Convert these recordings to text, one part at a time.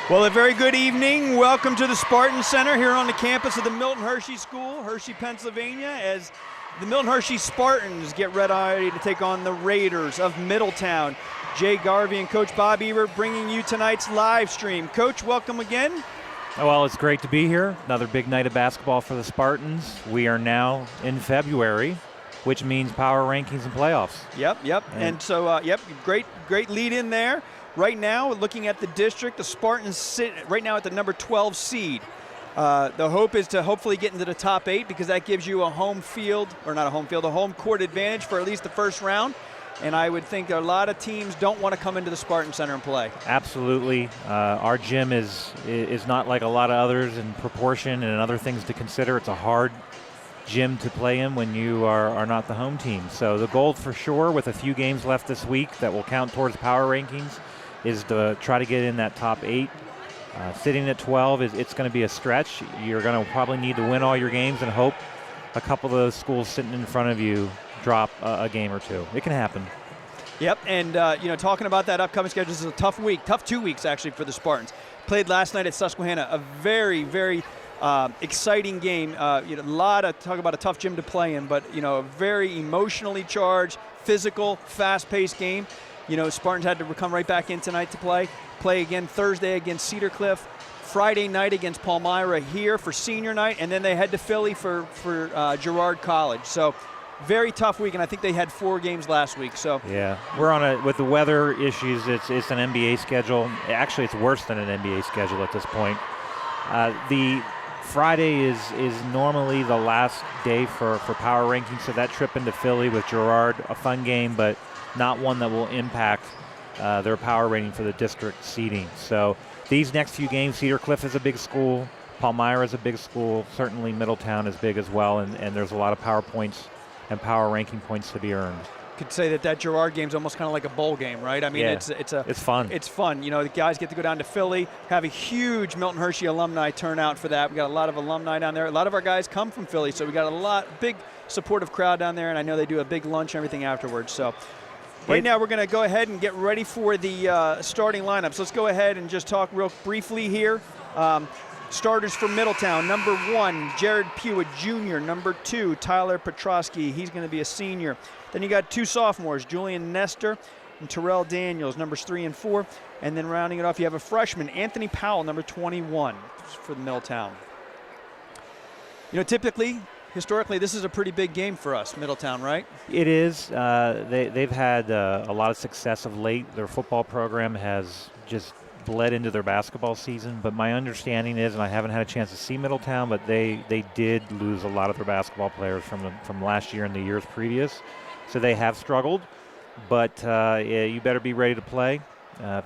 Well, a very good evening. Welcome to the Spartan Center here on the campus of the Milton Hershey School, Hershey, Pennsylvania, as the Milton Hershey Spartans get ready to take on the Raiders of Middletown. Jay Garvey and Coach Bob Ebert bringing you tonight's live stream. Coach, welcome again. Well, it's great to be here. Another big night of basketball for the Spartans. We are now in February, which means power rankings and playoffs. Yep. And so, great lead in there. Right now, looking at the district, the Spartans sit right now at the number 12 seed. The hope is to hopefully get into the top 8 because that gives you a home court advantage for at least the first round. And I would think a lot of teams don't want to come into the Spartan Center and play. Absolutely. Our gym is not like a lot of others in proportion and other things to consider. It's a hard gym to play in when you are not the home team. So the goal for sure, with a few games left this week that will count towards power rankings, is to try to get in that top 8. Sitting at 12, it's going to be a stretch. You're going to probably need to win all your games and hope a couple of those schools sitting in front of you drop a game or two. It can happen. Yep, and talking about that upcoming schedule, this is a tough 2 weeks actually for the Spartans. Played last night at Susquehanna, a very, very exciting game. Talk about a tough gym to play in, but a very emotionally charged, physical, fast-paced game. Spartans had to come right back in tonight to play again Thursday against Cedar Cliff, Friday night against Palmyra here for senior night, and then they head to Philly for Girard College. So very tough week, and I think they had 4 games last week. So yeah, we're with the weather issues. It's an NBA schedule. Actually, it's worse than an NBA schedule at this point. The Friday is normally the last day for power rankings, so that trip into Philly with Girard, a fun game, but not one that will impact their power rating for the district seeding. So these next few games, Cedar Cliff is a big school, Palmyra is a big school, certainly Middletown is big as well, and there's a lot of power points and power ranking points to be earned. Could say that Girard game's almost kind of like a bowl game, right? I mean, yeah, it's fun. It's fun. The guys get to go down to Philly, have a huge Milton Hershey alumni turnout for that. We got a lot of alumni down there. A lot of our guys come from Philly, so we got big supportive crowd down there, and I know they do a big lunch and everything afterwards. So right now we're going to go ahead and get ready for the starting lineups. Let's go ahead and just talk real briefly here. Starters for Middletown: number 1, Jared Pugh, Jr. Number 2, Tyler Petrosky. He's going to be a senior. Then you got 2 sophomores, Julian Nestor and Terrell Daniels, numbers 3 and 4. And then rounding it off, you have a freshman, Anthony Powell, number 21 for the Middletown. Historically, this is a pretty big game for us, Middletown, right? It is. They've had a lot of success of late. Their football program has just bled into their basketball season, but my understanding is, and I haven't had a chance to see Middletown, but they did lose a lot of their basketball players from last year and the years previous. So they have struggled, but you better be ready to play.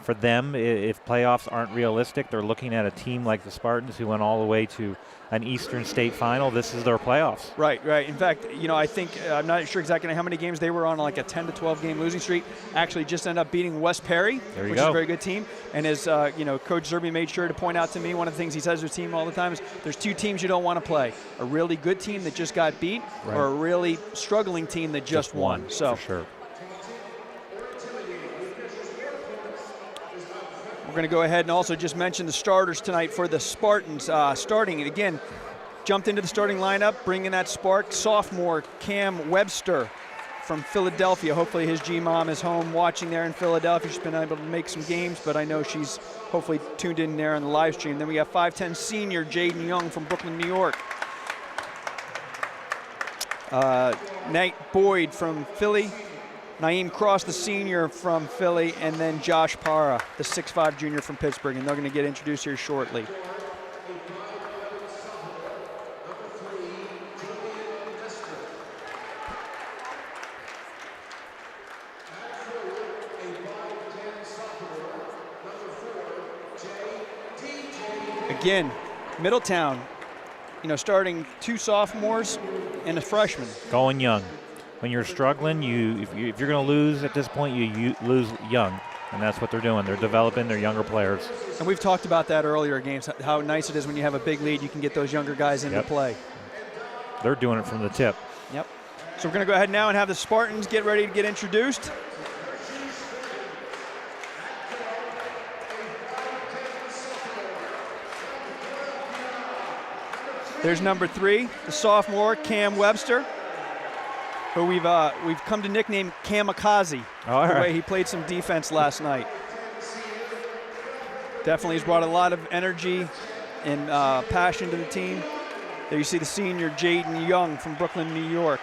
For them, if playoffs aren't realistic, they're looking at a team like the Spartans who went all the way to an Eastern State final. This is their playoffs. Right. In fact, I think, I'm not sure exactly how many games they were on, like a 10 to 12 game losing streak. Actually just ended up beating West Perry, which is a very good team. And as, Coach Zerby made sure to point out to me, one of the things he says to his team all the time is there's 2 teams you don't want to play. A really good team that just got beat, right, or a really struggling team that just won. So for sure. We're going to go ahead and also just mention the starters tonight for the Spartans. Starting, again, jumped into the starting lineup, bringing that spark. Sophomore Cam Webster from Philadelphia. Hopefully his G-Mom is home watching there in Philadelphia. She's been able to make some games, but I know she's hopefully tuned in there on the live stream. Then we got 5'10" senior Jaden Young from Brooklyn, New York. Nate Boyd from Philly. Naeem Cross, the senior from Philly, and then Josh Para, the 6'5" junior from Pittsburgh, and they're going to get introduced here shortly. Again, Middletown, starting 2 sophomores and a freshman. Going young. When you're struggling, if you're going to lose at this point, you lose young, and that's what they're doing. They're developing their younger players. And we've talked about that earlier games, how nice it is when you have a big lead, you can get those younger guys into play. They're doing it from the tip. Yep. So we're going to go ahead now and have the Spartans get ready to get introduced. There's number 3, the sophomore, Cam Webster, who we've come to nickname Kamikaze. All the right. way he played some defense last night. Definitely has brought a lot of energy and passion to the team. There you see the senior, Jaden Young from Brooklyn, New York.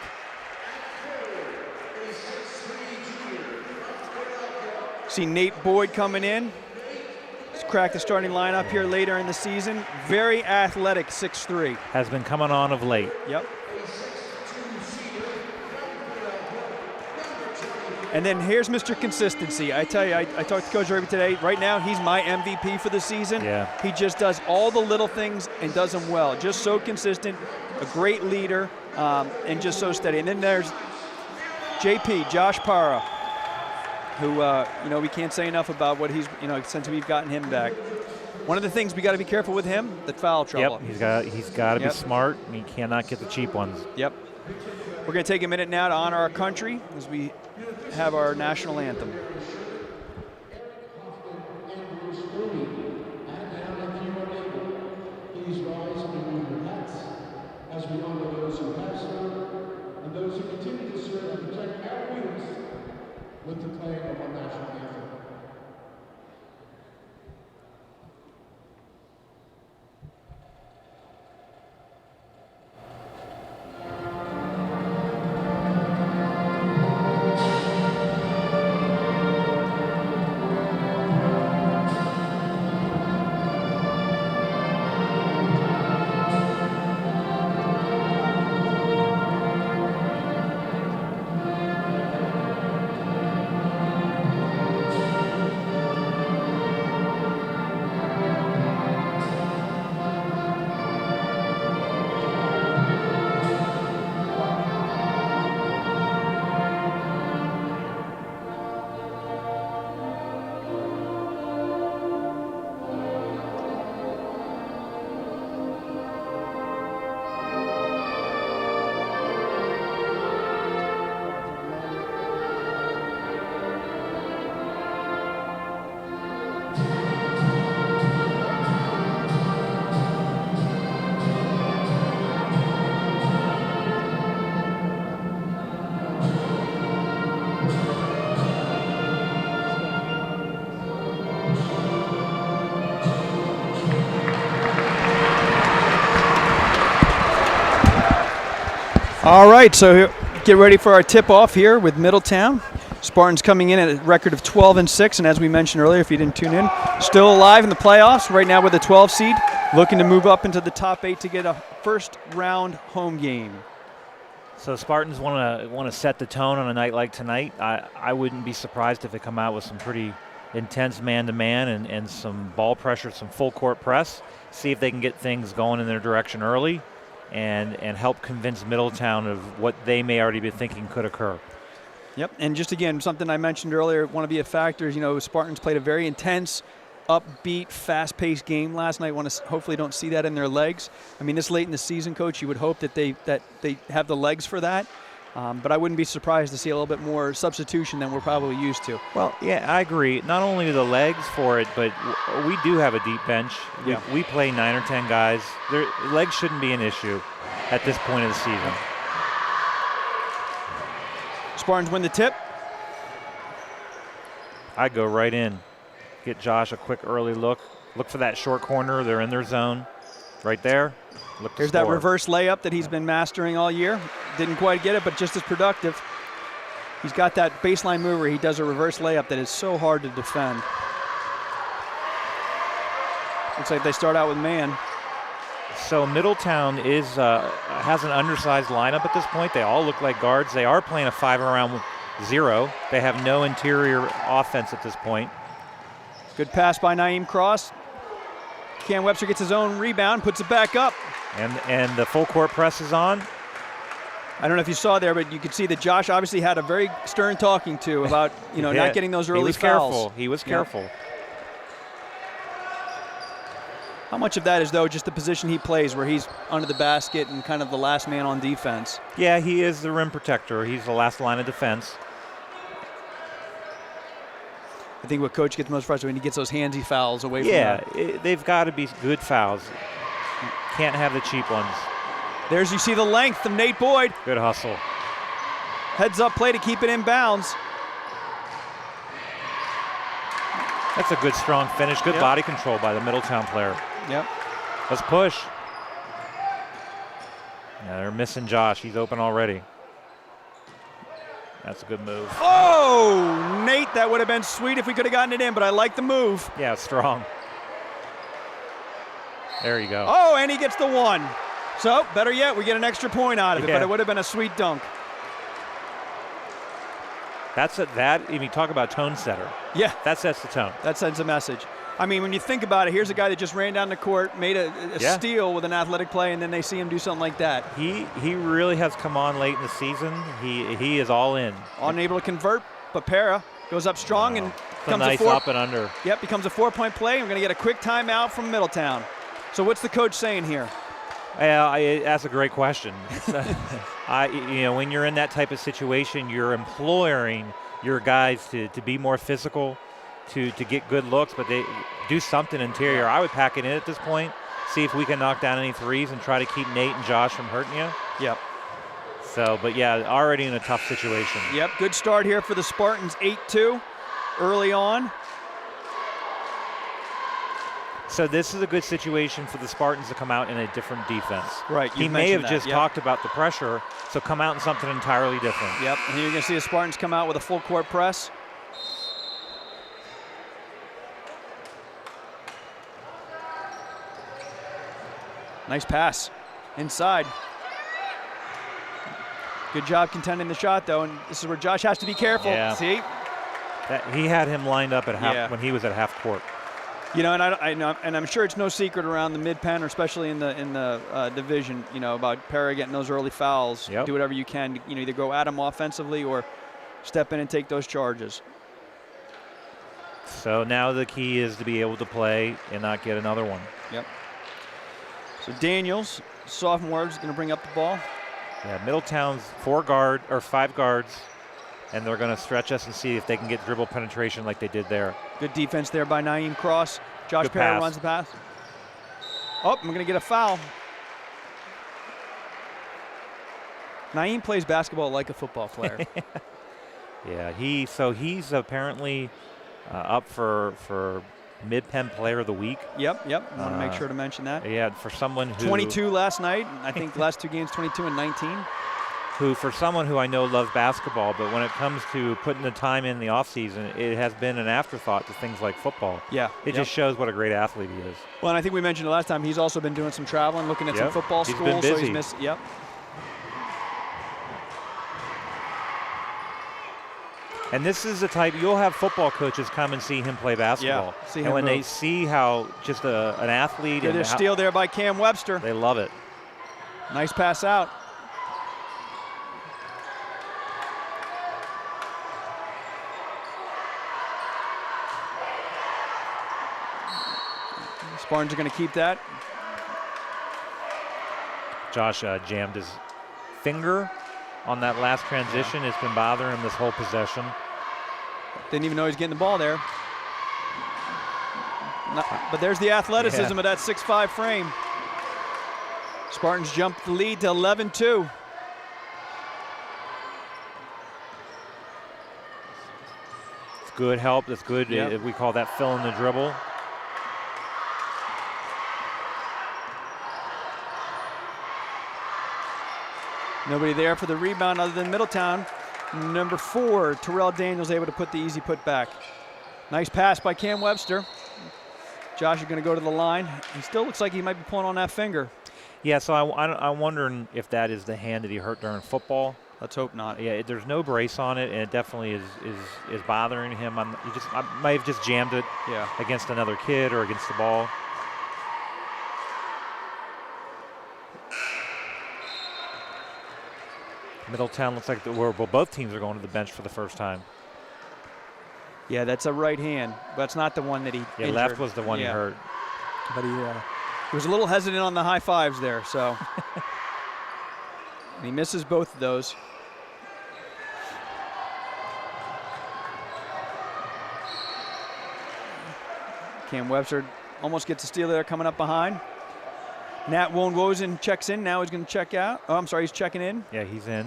See Nate Boyd coming in. He's cracked the starting lineup here later in the season. Very athletic, 6'3". Has been coming on of late. Yep. And then here's Mr. Consistency. I tell you, I talked to Coach Irby today. Right now, he's my MVP for the season. Yeah. He just does all the little things and does them well. Just so consistent, a great leader, and just so steady. And then there's JP, Josh Parra, who, we can't say enough about what he's, since we've gotten him back. One of the things we got to be careful with him, the foul trouble. Yep, he's got to be smart, and he cannot get the cheap ones. Yep. We're going to take a minute now to honor our country as we have our national anthem. Please rise and remove your hats as we honor those who have served and those who continue to serve and protect our freedoms with the playing of our national anthem. All right, so get ready for our tip-off here with Middletown. Spartans coming in at a record of 12-6, and as we mentioned earlier, if you didn't tune in, still alive in the playoffs right now with a 12 seed, looking to move up into the top 8 to get a first-round home game. So Spartans want to set the tone on a night like tonight. I wouldn't be surprised if they come out with some pretty intense man-to-man and some ball pressure, some full-court press, see if they can get things going in their direction early and help convince Middletown of what they may already be thinking could occur. Yep, and just again, something I mentioned earlier, want to be a factor is, Spartans played a very intense, upbeat, fast-paced game last night. Want to hopefully don't see that in their legs. I mean, this late in the season, Coach, you would hope that they have the legs for that. But I wouldn't be surprised to see a little bit more substitution than we're probably used to. Well, yeah, I agree. Not only the legs for it, but we do have a deep bench. Yeah. We play 9 or 10 guys. Their legs shouldn't be an issue at this point of the season. Spartans win the tip. I go right in. Get Josh a quick early look. Look for that short corner. They're in their zone. Right there. Look to There's score. that reverse layup that he's been mastering all year. Didn't quite get it, but just as productive. He's got that baseline move where he does a reverse layup that is so hard to defend. Looks like they start out with man. So Middletown has an undersized lineup at this point. They all look like guards. They are playing a 5-around-0. They have no interior offense at this point. Good pass by Naeem Cross. Cam Webster gets his own rebound, puts it back up. And the full court press is on. I don't know if you saw there, but you could see that Josh obviously had a very stern talking to about Yeah, not getting those early he was fouls. Careful. He was careful. Yeah. How much of that is, though, just the position he plays where he's under the basket and kind of the last man on defense? Yeah, he is the rim protector. He's the last line of defense. I think what Coach gets most frustrated when he gets those handsy fouls away from Yeah, they've got to be good fouls. Can't have the cheap ones. There's, you see the length of Nate Boyd. Good hustle. Heads up play to keep it in bounds. That's a good, strong finish. Good body control by the Middletown player. Yep. Let's push. Yeah, they're missing Josh. He's open already. That's a good move. Oh, Nate, that would have been sweet if we could have gotten it in, but I like the move. Yeah, strong. There you go. Oh, and he gets the one. So, better yet, we get an extra point out of it, but it would have been a sweet dunk. If you talk about tone setter. Yeah. That sets the tone. That sends a message. I mean, when you think about it, here's a guy that just ran down the court, made a steal with an athletic play, and then they see him do something like that. He really has come on late in the season. He is all in. Unable to convert, but Para goes up strong and becomes nice up and under. Yep, becomes a 4-point play. We're going to get a quick timeout from Middletown. So what's the coach saying here? That's a great question. When you're in that type of situation, you're imploring your guys to be more physical, to get good looks, but they do something interior. I would pack it in at this point, see if we can knock down any threes and try to keep Nate and Josh from hurting you. Yep. So, but yeah, already in a tough situation. Yep, good start here for the Spartans, 8-2 early on. So this is a good situation for the Spartans to come out in a different defense. Right. He may have just talked about the pressure, so come out in something entirely different. Yep, and you're going to see the Spartans come out with a full court press. Nice pass inside. Good job contending the shot, though, and this is where Josh has to be careful. Yeah. See? He had him lined up at half when he was at half court. You know, and I know, and I'm sure it's no secret around the mid-pen, or especially in the division, you know, about Para getting those early fouls. Yep. Do whatever you can, to, either go at him offensively or step in and take those charges. So now the key is to be able to play and not get another one. Yep. So Daniels, sophomore, is going to bring up the ball. Yeah, Middletown's 5 guards, and they're going to stretch us and see if they can get dribble penetration like they did there. Good defense there by Naeem Cross. Josh Para runs the pass. Oh, I'm going to get a foul. Naeem plays basketball like a football player. Yeah, he's apparently up for Mid-Penn Player of the Week. Yep. I want to make sure to mention that. Yeah, for someone who 22 last night. I think the last 2 games, 22 and 19. Who, for someone who I know loves basketball, but when it comes to putting the time in the offseason, it has been an afterthought to things like football. Yeah. It just shows what a great athlete he is. Well, and I think we mentioned it last time. He's also been doing some traveling, looking at some football schools. He's been busy. So he's missed. Yep. And this is the type, you'll have football coaches come and see him play basketball. Yeah, see and him when move. they see how just an athlete. Get a steal there by Cam Webster. They love it. Nice pass out. Spartans are going to keep that. Josh jammed his finger on that last transition. It's been bothering him this whole possession. Didn't even know he was getting the ball there. But there's the athleticism of that 6'5" frame. Spartans jump the lead to 11-2. It's good help. That's good. Yep. We call that filling the dribble. Nobody there for the rebound other than Middletown. Number 4, Terrell Daniels, able to put the easy put back. Nice pass by Cam Webster. Josh is going to go to the line. He still looks like he might be pulling on that finger. Yeah, so I'm wondering if that is the hand that he hurt during football. Let's hope not. Yeah, there's no brace on it, and it definitely is bothering him. I might have just jammed it against another kid or against the ball. Middletown looks like both teams are going to the bench for the first time. Yeah, that's a right hand, but it's not the one that he injured. Left was the one he hurt. But he was a little hesitant on the high fives there, so. And he misses both of those. Cam Webster almost gets a steal there coming up behind. Nat Wozen checks in. Now he's going to check out. Oh, I'm sorry, he's checking in. Yeah, he's in.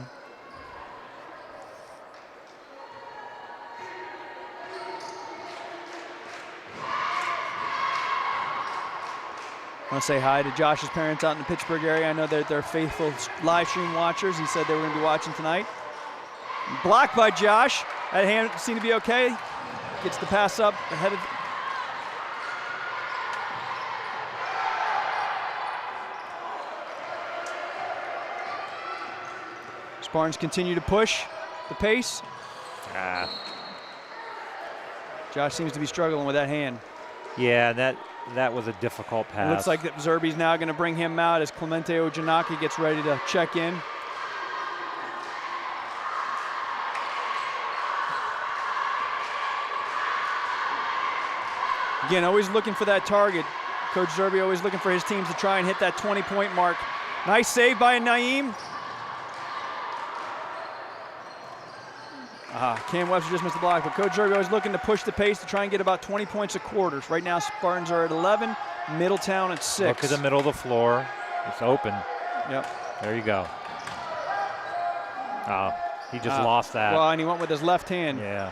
I want to say hi to Josh's parents out in the Pittsburgh area. I know that they're faithful live stream watchers. He said they were going to be watching tonight. Blocked by Josh. That hand seemed to be okay. Gets the pass up ahead of. Spartans continue to push the pace. Josh seems to be struggling with that hand. Yeah, that was a difficult pass. It looks like that Zerbe's now going to bring him out as Clemente Ojanaki gets ready to check in. Again, always looking for that target. Coach Zerbe always looking for his teams to try and hit that 20-point mark. Nice save by Naeem. Cam Webster just missed the block, but Coach Zerbe always looking to push the pace to try and get about 20 points a quarter. Right now, Spartans are at 11, Middletown at 6. Look at the middle of the floor. It's open. Yep. There you go. Oh, he just lost that. Well, and he went with his left hand. Yeah.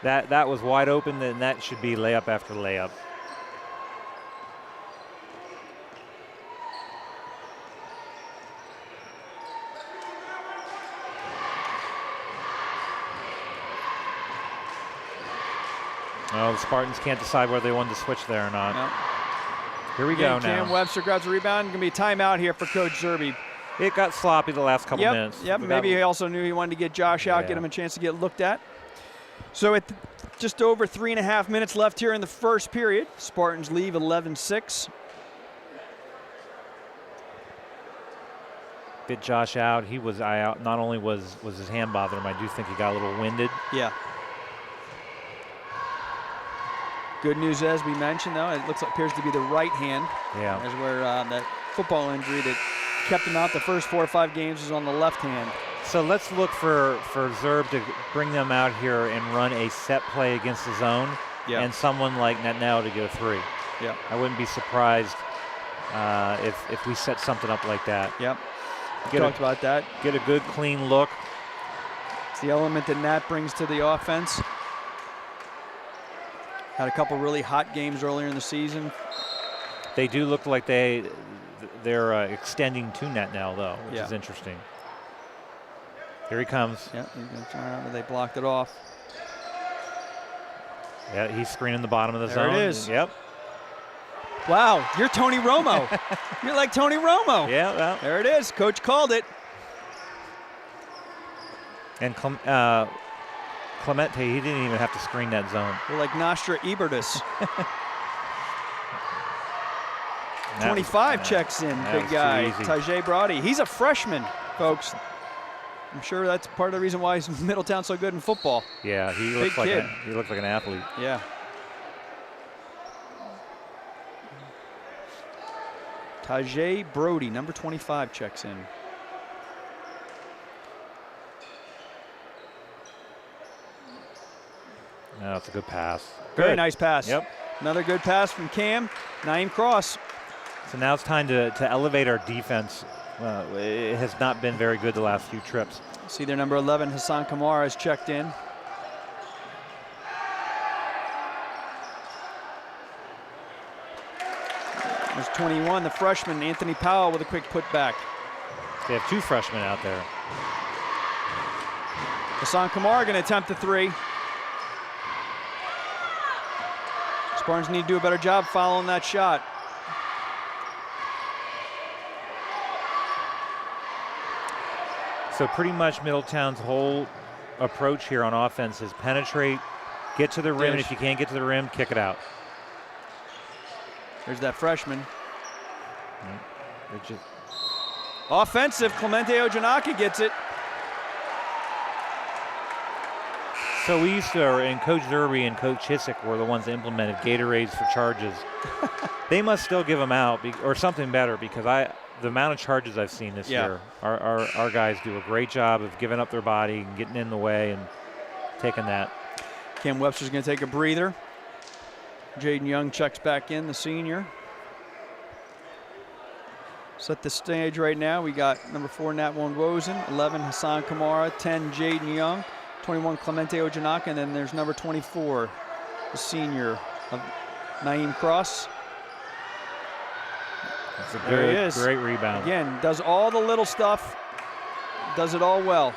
That was wide open, and that should be layup after layup. Oh, the Spartans can't decide whether they wanted to switch there or not. No. Here we go now. Cam Webster grabs a rebound. Going to be a timeout here for Coach Zerbe. It got sloppy the last couple minutes. Yep, maybe he also knew he wanted to get Josh out, get him a chance to get looked at. So at just over 3.5 minutes left here in the first period. Spartans leave 11-6. Get Josh out. He was out. Not only was his hand bothering him, I do think he got a little winded. Yeah. Good news, as we mentioned, though, it appears to be the right hand. Yeah. As where that football injury that kept him out the first 4 or 5 games was on the left hand. So let's look for Zerb to bring them out here and run a set play against the zone, and someone like Netnell to get a 3. Yeah. I wouldn't be surprised if we set something up like that. Yep. Talked about that. Get a good, clean look. It's the element that Nat brings to the offense. Had a couple really hot games earlier in the season. They do look like they're extending to Netnell, though, which is interesting. Here he comes. Yeah, he's going to turn around, but they blocked it off. Yeah, he's screening the bottom of the zone. There it is. Yep. Wow, you're Tony Romo. You're like Tony Romo. Yeah, well. There it is. Coach called it. And Clemente, he didn't even have to screen that zone. We're like Nostra Ebertus. 25 checks in, big guy. Tajay Brody. He's a freshman, folks. I'm sure that's part of the reason why Middletown's so good in football. Yeah, he looks like an athlete. Yeah. Tajay Brody, number 25, checks in. No, it's a good pass. Very nice pass. Yep. Another good pass from Cam. Naeem Cross. So now it's time to elevate our defense. It has not been very good the last few trips. See their number 11, Hassan Kamara, has checked in. There's 21, the freshman, Anthony Powell, with a quick putback. They have 2 freshmen out there. Hassan Kamara going to attempt the 3. Spartans need to do a better job following that shot. So pretty much Middletown's whole approach here on offense is penetrate, get to the rim, and if you can't get to the rim, kick it out. There's that freshman. Offensive, Clemente Ojanaki gets it. So we used to, and Coach Zerbe and Coach Chissick were the ones that implemented Gatorades for charges. They must still give them out, or something better, because the amount of charges I've seen this year, our guys do a great job of giving up their body and getting in the way and taking that. Cam Webster's going to take a breather. Jaden Young checks back in, the senior. Set the stage right now. We got number 4, Nat Wonwozen, 11, Hassan Kamara, 10, Jaden Young, 21, Clemente Ojanaka, and then there's number 24, the senior of Naeem Cross. That's a There he good, is. great rebound. Again, does all the little stuff, does it all well.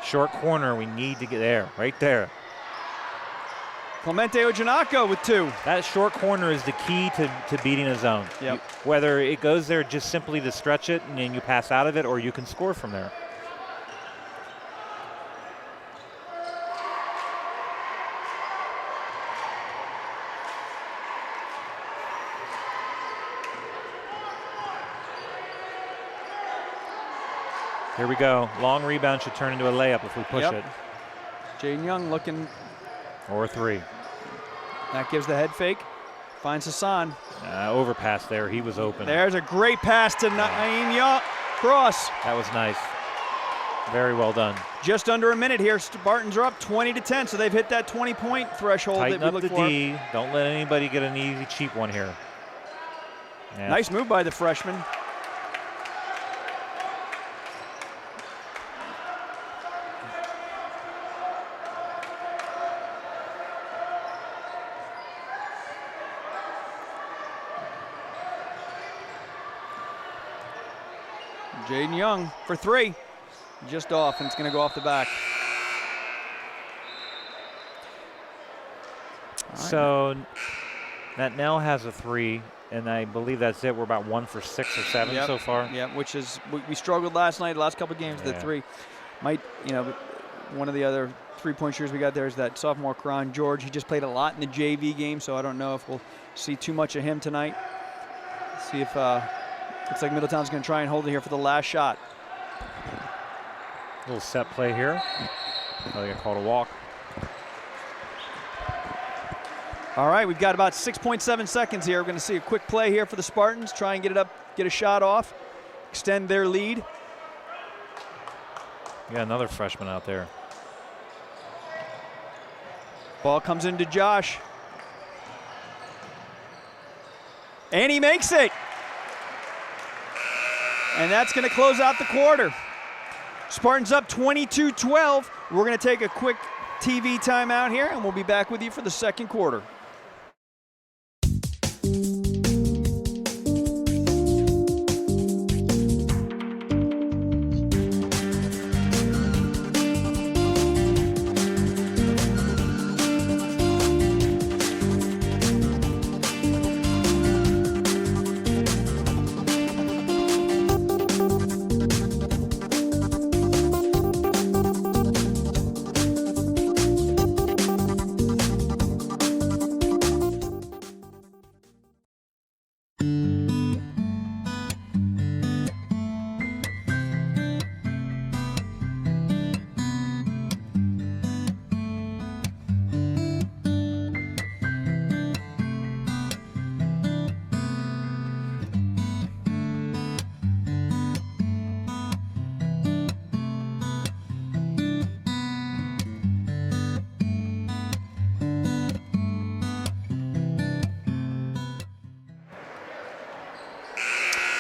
Short corner, we need to get there, right there. Clemente Ojanaka with 2. That short corner is the key to beating a zone. Yep. Whether it goes there just simply to stretch it and then you pass out of it, or you can score from there. Here we go. Long rebound should turn into a layup if we push it. Jaden Young looking. Or a 3. That gives the head fake. Finds Hassan. Overpass there. He was open. There's a great pass to Naeem Young. Cross. That was nice. Very well done. Just under a minute here. Spartans are up 20-10, so they've hit that 20-point threshold Tighten that we up look the for. D. Don't let anybody get an easy, cheap one here. Yeah. Nice move by the freshman. Jaden Young for 3. Just off, and it's going to go off the back. So that Nell has a 3, and I believe that's it. We're about 1 for 6 or 7 so far. Yeah, which is, we struggled last night, the last couple of games, the 3. Might, one of the other 3-point shooters we got there is that sophomore Karan George. He just played a lot in the JV game, so I don't know if we'll see too much of him tonight. See if, looks like Middletown's going to try and hold it here for the last shot. Little set play here. Oh, they got called a walk. All right, we've got about 6.7 seconds here. We're going to see a quick play here for the Spartans. Try and get it up, get a shot off, extend their lead. You got another freshman out there. Ball comes into Josh. And he makes it. And that's going to close out the quarter. Spartans up 22-12. We're going to take a quick TV timeout here, and we'll be back with you for the second quarter.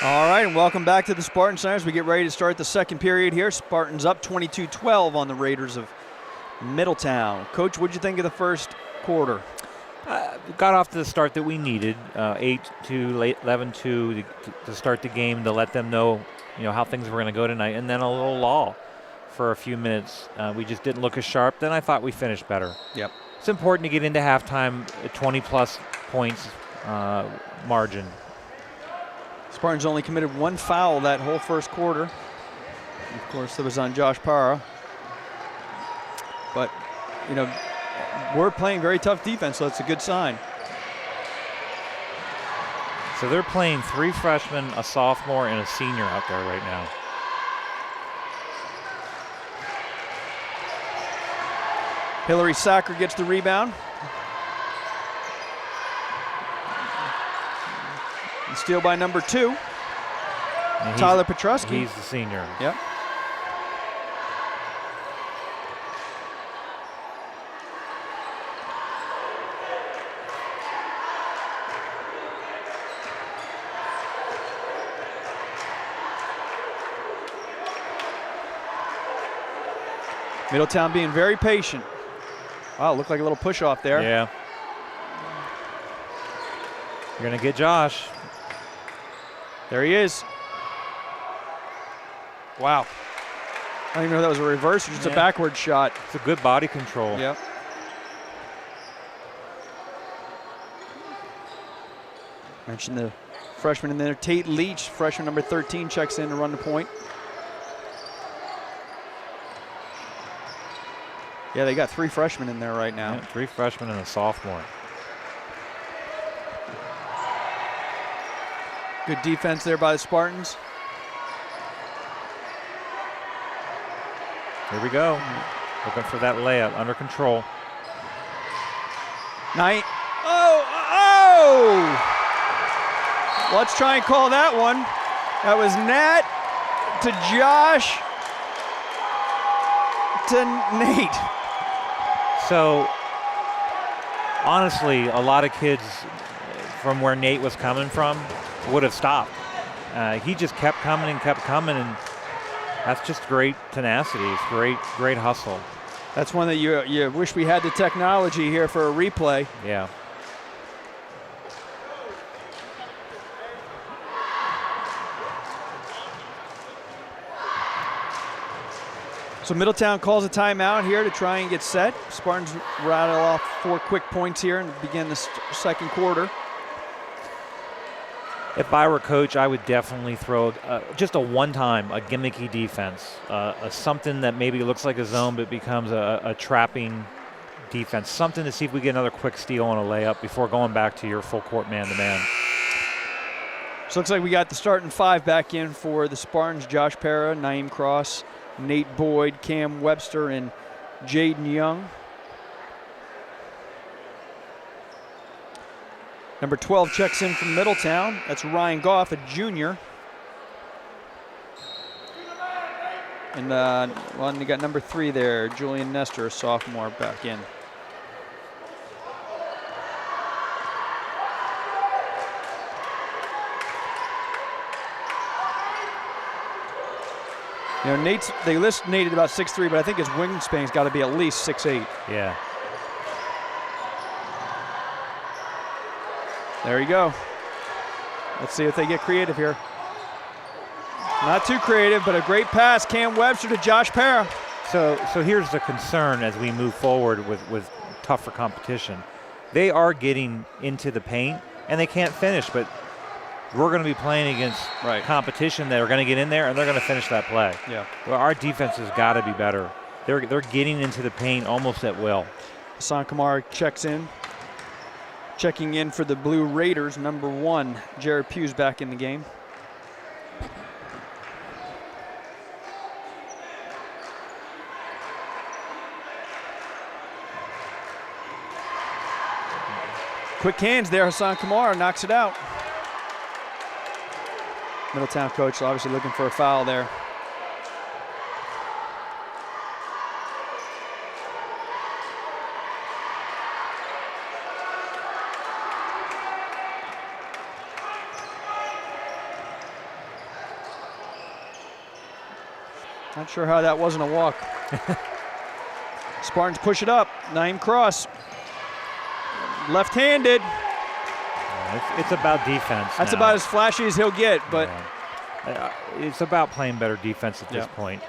All right, and welcome back to the Spartan Center as we get ready to start the second period here. Spartans up 22-12 on the Raiders of Middletown. Coach, what'd you think of the first quarter? Got off to the start that we needed, 8-2, 11-2 to start the game, to let them know, how things were going to go tonight, and then a little lull for a few minutes. We just didn't look as sharp. Then I thought we finished better. Yep. It's important to get into halftime at 20-plus points margin. Spartans only committed 1 foul that whole first quarter. Of course, that was on Josh Parra. But, we're playing very tough defense, so it's a good sign. So they're playing 3 freshmen, a sophomore, and a senior out there right now. Hillary Sacker gets the rebound. And steal by number 2, Tyler Petrusky. He's the senior. Yep. Middletown being very patient. Wow, looked like a little push off there. Yeah. You're going to get Josh. There he is. Wow. I don't even know if that was a reverse or just a backward shot. It's a good body control. Yep. Mentioned the freshman in there. Tate Leach, freshman number 13, checks in to run the point. Yeah, they got 3 freshmen in there right now. Yeah, 3 freshmen and a sophomore. Good defense there by the Spartans. Here we go. Looking for that layup under control. Knight. Oh! Let's try and call that one. That was Nat to Josh to Nate. So, honestly, a lot of kids from where Nate was coming from would have stopped. He just kept coming, and that's just great tenacity. It's great hustle. That's one that you wish we had the technology here for a replay. Yeah. So Middletown calls a timeout here to try and get set. Spartans rattle off 4 quick points here and begin the second quarter. If I were coach, I would definitely throw just a one-time, a gimmicky defense, something that maybe looks like a zone but becomes a trapping defense, something to see if we get another quick steal on a layup before going back to your full court man-to-man. So looks like we got the starting 5 back in for the Spartans. Josh Para, Naeem Cross, Nate Boyd, Cam Webster, and Jaden Young. Number 12 checks in from Middletown. That's Ryan Goff, a junior. And you got number 3 there, Julian Nestor, a sophomore, back in. You know, they list Nate at about 6'3", but I think his wingspan's got to be at least 6'8". Yeah. There you go. Let's see if they get creative here. Not too creative, but a great pass. Cam Webster to Josh Para. So here's the concern as we move forward with tougher competition. They are getting into the paint, and they can't finish, but we're going to be playing against competition that are going to get in there, and they're going to finish that play. Yeah. Well, our defense has got to be better. They're getting into the paint almost at will. Hassan Kamara checks in. Checking in for the Blue Raiders, number 1, Jared Pugh's back in the game. Quick hands there, Hassan Kamara knocks it out. Middletown coach obviously looking for a foul there. Not sure how that wasn't a walk. Spartans push it up. Naeem Cross. Left-handed. It's about defense. That's now. about as flashy as he'll get, but it's about playing better defense at this point.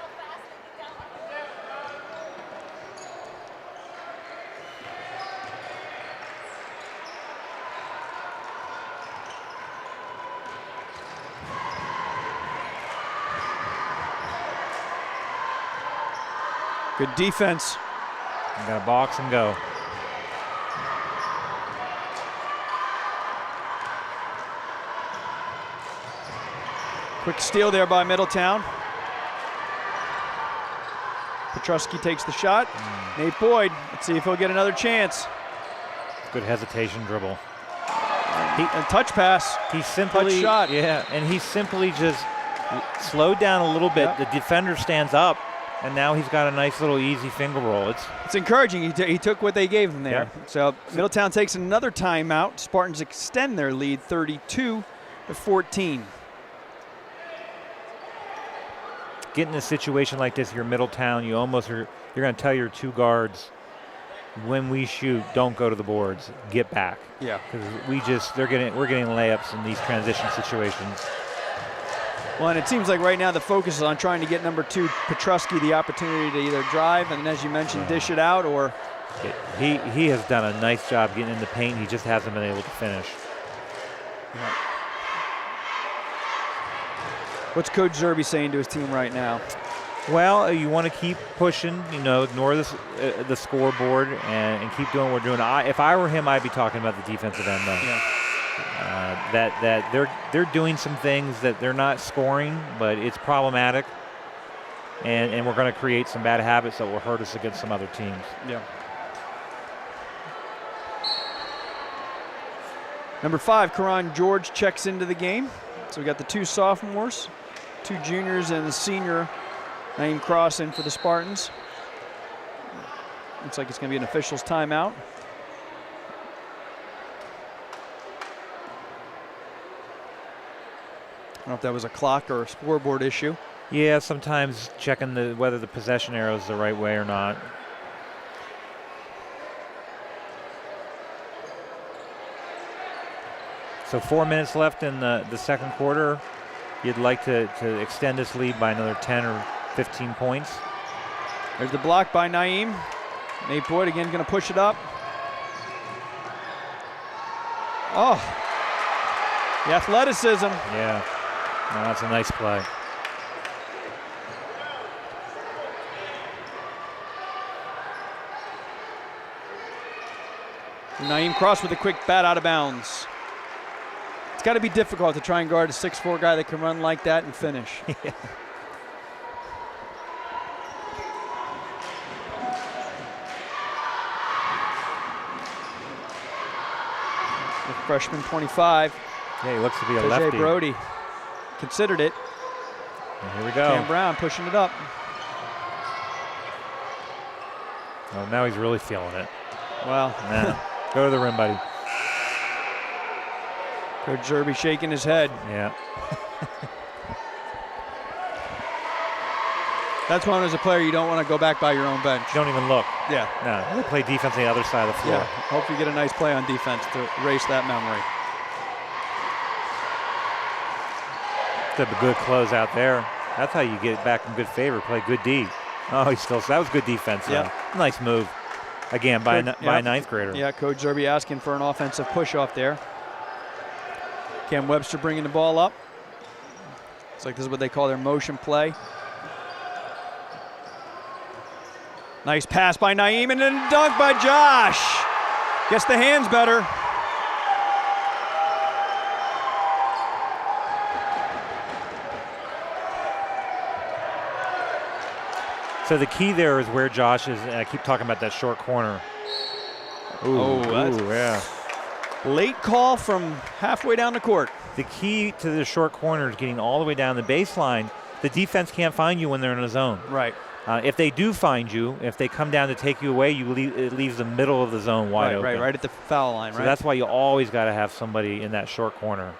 Good defense. You got to box and go. Quick steal there by Middletown. Petrusky takes the shot. Nate Boyd, let's see if he'll get another chance. Good hesitation dribble. And touch pass. He simply, touch shot. Yeah, and he simply just slowed down a little bit. Yep. The defender stands up, and now he's got a nice little easy finger roll. It's encouraging. He took what they gave him there. Yep. So Middletown takes another timeout. Spartans extend their lead 32-14. Getting in a situation like this here, Middletown, you almost are you're going to tell your 2 guards, when we shoot, don't go to the boards, get back. Yeah. Because we're getting layups in these transition situations. Well, and it seems like right now the focus is on trying to get number 2, Petrusky, the opportunity to either drive and, as you mentioned, dish it out, or he has done a nice job getting in the paint. He just hasn't been able to finish. Yeah. What's Coach Zerbe saying to his team right now? Well, you want to keep pushing, ignore the scoreboard and keep doing what we're doing. If I were him, I'd be talking about the defensive end, though. Yeah. That they're doing some things that they're not scoring, but it's problematic, and we're going to create some bad habits that will hurt us against some other teams. Yeah. Number 5, Karan George checks into the game. So we got the 2 sophomores, 2 juniors, and the senior Naeem Cross in for the Spartans. Looks like it's going to be an official's timeout. I don't know if that was a clock or a scoreboard issue. Yeah, sometimes checking whether the possession arrow is the right way or not. So 4 minutes left in the second quarter. You'd like to extend this lead by another 10 or 15 points. There's the block by Naeem. Nate Boyd again going to push it up. Oh, the athleticism. Yeah, no, that's a nice play. Naeem Cross with a quick bat out of bounds. It's got to be difficult to try and guard a 6'4" guy that can run like that and finish. Yeah. The freshman 25. Yeah, he looks to be a Tajay lefty. Brody considered it. And here we go. Cam Brown pushing it up. Well, now he's really feeling it. Well, Nah. Go to the rim, buddy. Coach Zerbe shaking his head. Yeah. That's one as a player you don't want to go back by your own bench. Don't even look. Yeah. No, they play defense on the other side of the floor. Yeah. Hope you get a nice play on defense to erase that memory. That's a good close out there. That's how you get back in good favor. Play good D. Oh, that was good defense. Yeah. Nice move. Again, by a ninth grader. Yeah, Coach Zerbe asking for an offensive push-off there. Cam Webster bringing the ball up. It's like this is what they call their motion play. Nice pass by Naeem and then dunk by Josh. Gets the hands better. So the key there is where Josh is, and I keep talking about that short corner. Ooh, yeah. Late call from halfway down the court. The key to the short corner is getting all the way down the baseline. The defense can't find you when they're in a zone. Right. If they do find you, if they come down to take you away, it leaves the middle of the zone wide open. Right at the foul line, So right? that's why you always got to have somebody in that short corner.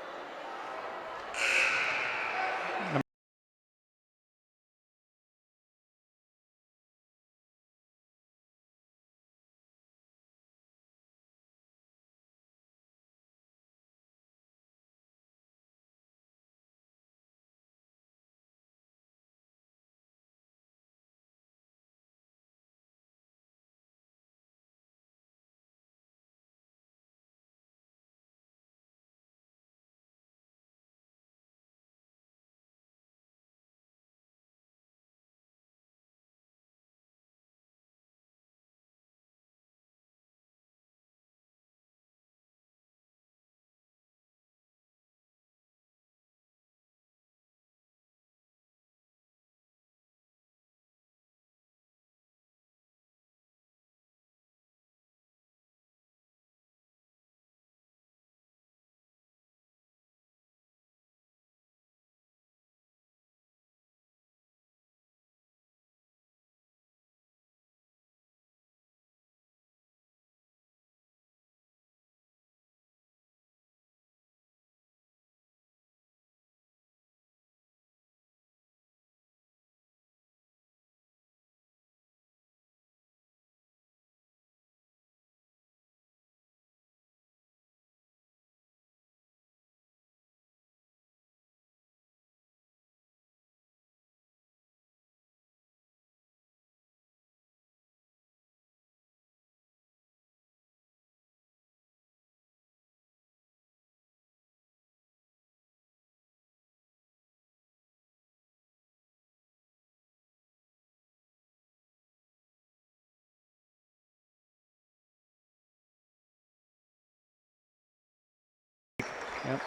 Yep.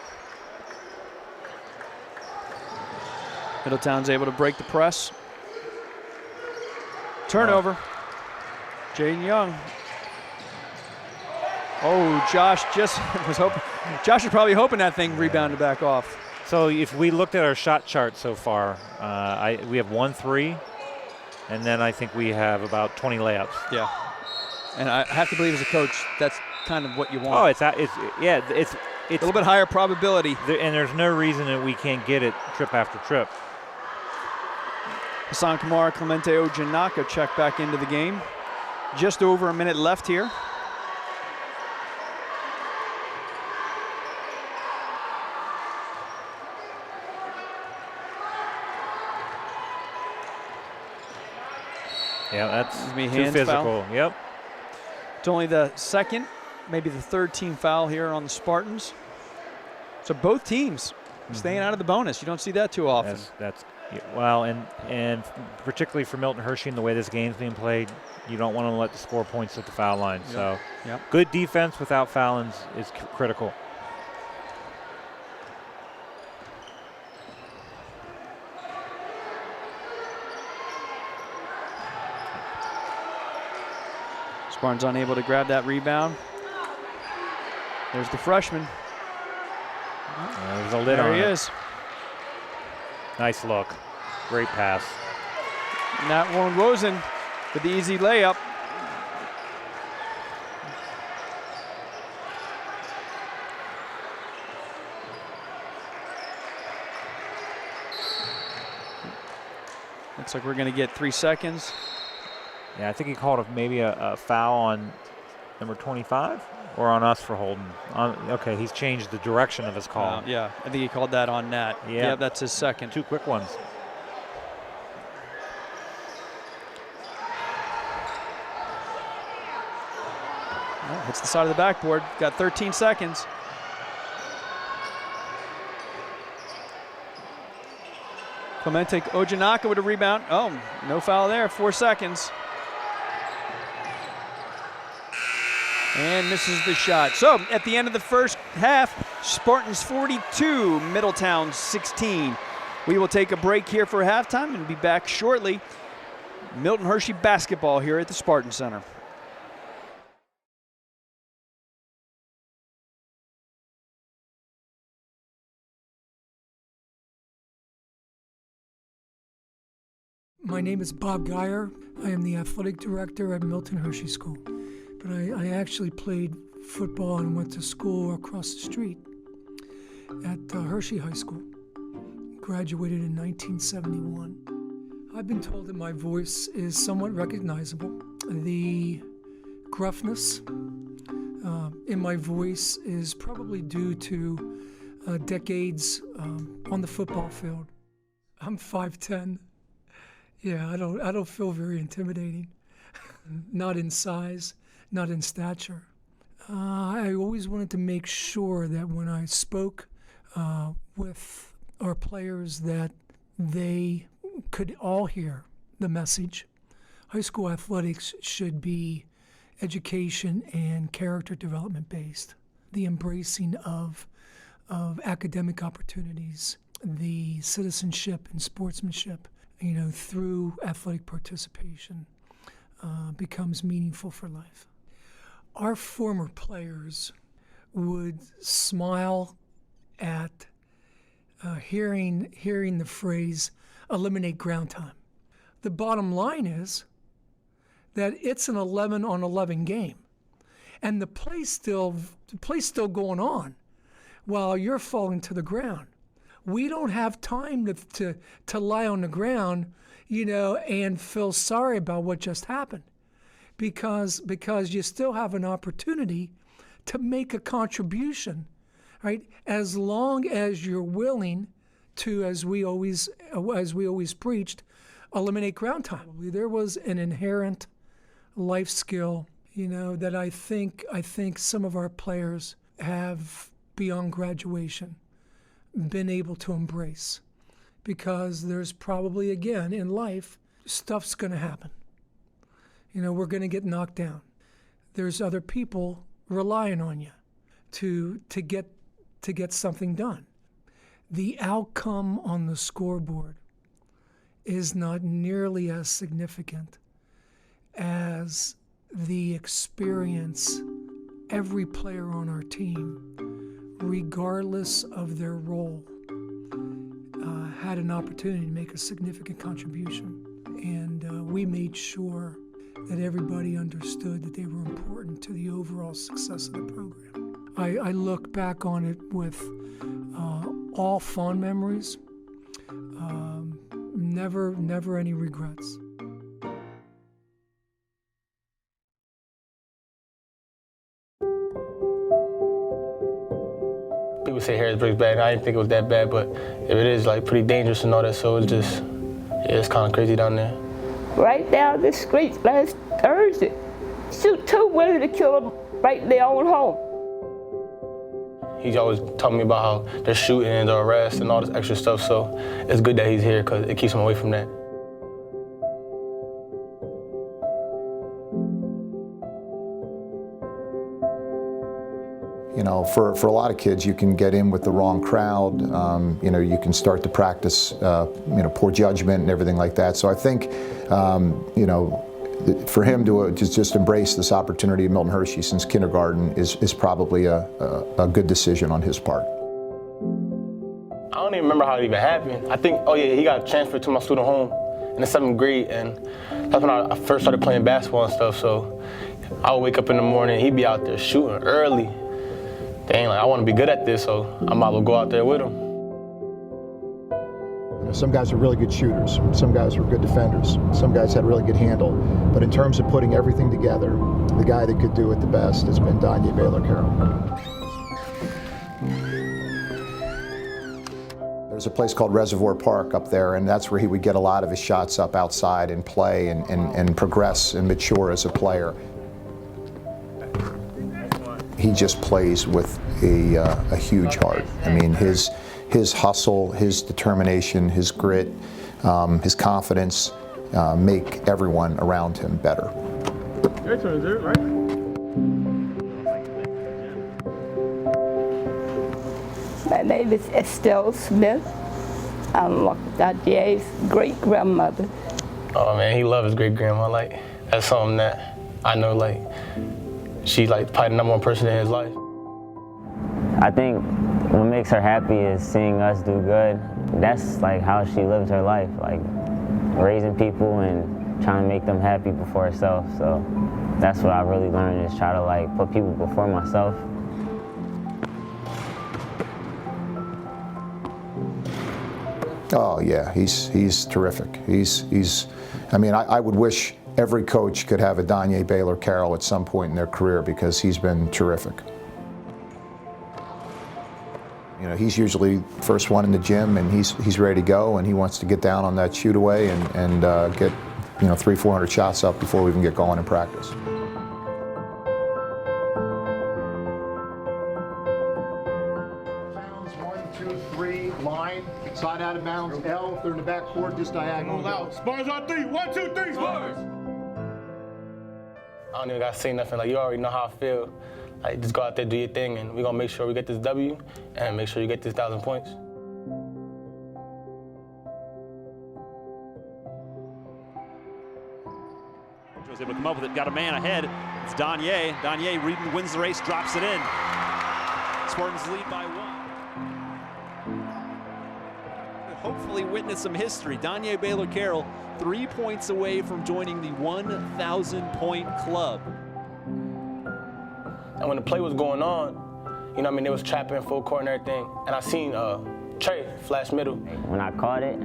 Middletown's able to break the press. Turnover. Jaden Young. Oh, Josh just was hoping. Josh was probably hoping that thing rebounded back off. So if we looked at our shot chart so far, we have 1 3, and then I think we have about 20 layups. Yeah. And I have to believe as a coach, that's kind of what you want. Oh, it's a little bit higher probability. And there's no reason that we can't get it trip after trip. Hassan Kamara, Clemente Ojanaka check back into the game. Just over a minute left here. Yeah, that's too hands physical. Foul. Yep. It's only the second, maybe the third team foul here on the Spartans. So both teams staying out of the bonus. You don't see that too often. Well, and particularly for Milton Hershey and the way this game's being played, you don't want to let the score points at the foul line. Yep. So yep. Good defense without fouling is critical. Spartans unable to grab that rebound. There's the freshman. There's a lid on it. There he is. Nice look. Great pass. Nat Warren Rosen with the easy layup. Looks like we're going to get 3 seconds. Yeah, I think he called maybe a foul on number 25 or on us for holding. Okay, he's changed the direction of his call. Yeah, I think he called that on Nat. Yeah, that's his second. 2 quick ones. Oh, hits the side of the backboard. Got 13 seconds. Clemente Ojanaka with a rebound. Oh, no foul there. 4 seconds. And misses the shot. So at the end of the first half, Spartans 42, Middletown 16. We will take a break here for halftime and be back shortly. Milton Hershey basketball here at the Spartan Center. My name is Bob Geyer. I am the athletic director at Milton Hershey School. But I actually played football and went to school across the street at Hershey High School. Graduated in 1971. I've been told that my voice is somewhat recognizable. The gruffness in my voice is probably due to decades on the football field. I'm 5'10". Yeah, I don't feel very intimidating. Not in size, not in stature. I always wanted to make sure that when I spoke with our players that they could all hear the message. High school athletics should be education and character development based. The embracing of academic opportunities, the citizenship and sportsmanship, through athletic participation becomes meaningful for life. Our former players would smile at hearing the phrase, eliminate ground time. The bottom line is that it's an 11-on-11 game, and the play's still going on while you're falling to the ground. We don't have time to lie on the ground, and feel sorry about what just happened, because you still have an opportunity to make a contribution, right? As long as you're willing to, as we always preached, eliminate ground time. There was an inherent life skill, that I think some of our players have beyond graduation been able to embrace, because there's probably, again, in life, stuff's going to happen. We're going to get knocked down. There's other people relying on you to to get something done. The outcome on the scoreboard is not nearly as significant as the experience every player on our team, regardless of their role, had an opportunity to make a significant contribution. And we made sure that everybody understood that they were important to the overall success of the program. I look back on it with all fond memories, never any regrets. People say Harrisburg's bad, and I didn't think it was that bad, but if it is, like, pretty dangerous and all that, so it's just, yeah, it's kind of crazy down there. Right down the street last Thursday, shoot 2 women to kill them right in their own home. He's always telling me about how they're shooting and the arrests and all this extra stuff, so it's good that he's here because it keeps him away from that. You know, for a lot of kids, you can get in with the wrong crowd. You know, you can start to practice, you know, poor judgment and everything like that. So I think, you know, for him to just embrace this opportunity at Milton Hershey since kindergarten is probably a good decision on his part. I don't even remember how it even happened. I think, oh yeah, he got transferred to my student home in the 7th grade, and that's when I first started playing basketball and stuff. So I would wake up in the morning, he'd be out there shooting early. Dang, like, I want to be good at this, so I might as well go out there with him. You know, some guys are really good shooters. Some guys were good defenders. Some guys had a really good handle. But in terms of putting everything together, the guy that could do it the best has been Danye Baylor-Carroll. There's a place called Reservoir Park up there, and that's where he would get a lot of his shots up outside and play and progress and mature as a player. He just plays with a huge heart. I mean, his hustle, his determination, his grit, his confidence make everyone around him better. Your turn, is it, right? My name is Estelle Smith. I'm Danye's great-grandmother. Oh man, he loves his great-grandma. Like, that's something that I know, like, she's like probably the #1 person in his life. I think what makes her happy is seeing us do good. That's like how she lives her life, like raising people and trying to make them happy before herself. So that's what I really learned, is try to like put people before myself. Oh yeah, he's terrific. I mean, I would wish every coach could have a Danye Baylor-Carroll at some point in their career, because he's been terrific. You know, he's usually first one in the gym, and he's ready to go, and he wants to get down on that shoot away and get, you know, 300-400 shots up before we even get going in practice. Bounds, 1, 2, 3, line, side out of bounds, L, if they're in the back court, just diagonal. Roll out. Spurs on 3. 1, 2, 3. Spurs. I don't even gotta say nothing. Like, you already know how I feel. Like, just go out there, do your thing, and we're gonna make sure we get this W and make sure you get this 1,000 points. Was able to come up with it, got a man ahead. It's Danye. Danye wins the race, drops it in. Spartans lead by 1. Hopefully witness some history. Danye Baylor-Carroll 3 points away from joining the 1,000-point club. And when the play was going on, you know what I mean, they was trapping full court and everything, and I seen Trey flash middle. When I caught it,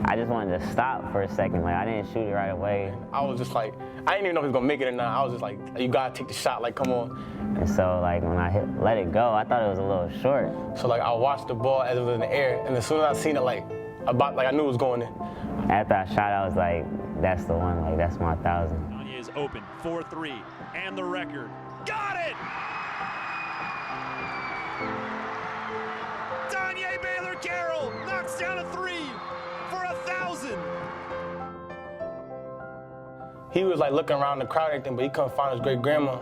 I just wanted to stop for a second. Like, I didn't shoot it right away. I was just like, I didn't even know if he was gonna make it or not. I was just like, you gotta take the shot, like, come on. And so, like, when I let it go, I thought it was a little short. So, like, I watched the ball as it was in the air, and as soon as I seen it, like I knew it was going in. After I shot, I was like, that's the one, like, that's my 1,000. Danye is open, 4-3, and the record. Got it! Danye Baylor-Carroll knocks down a 3 for 1,000. He was like looking around the crowd and everything, but he couldn't find his great grandma.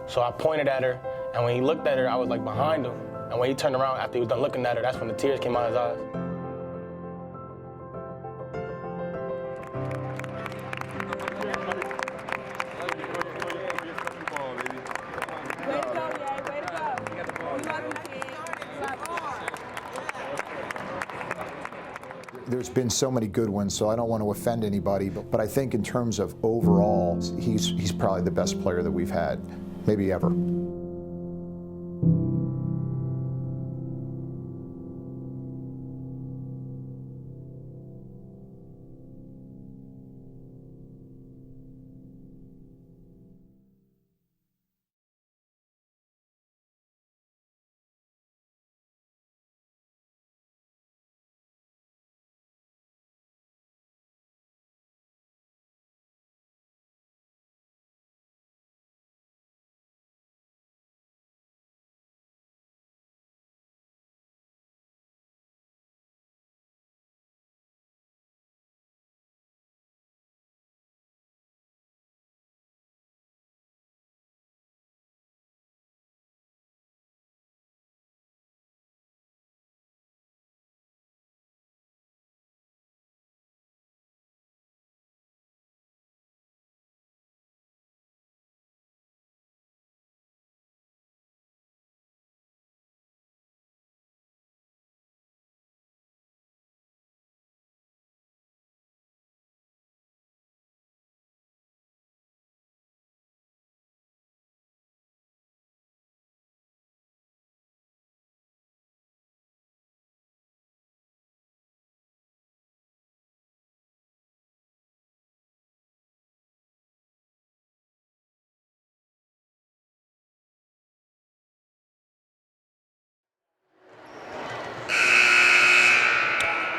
So I pointed at her, and when he looked at her, I was like behind him. And when he turned around after he was done looking at her, that's when the tears came out of his eyes. There's been so many good ones, so I don't want to offend anybody, but I think in terms of overall, he's probably the best player that we've had, maybe ever.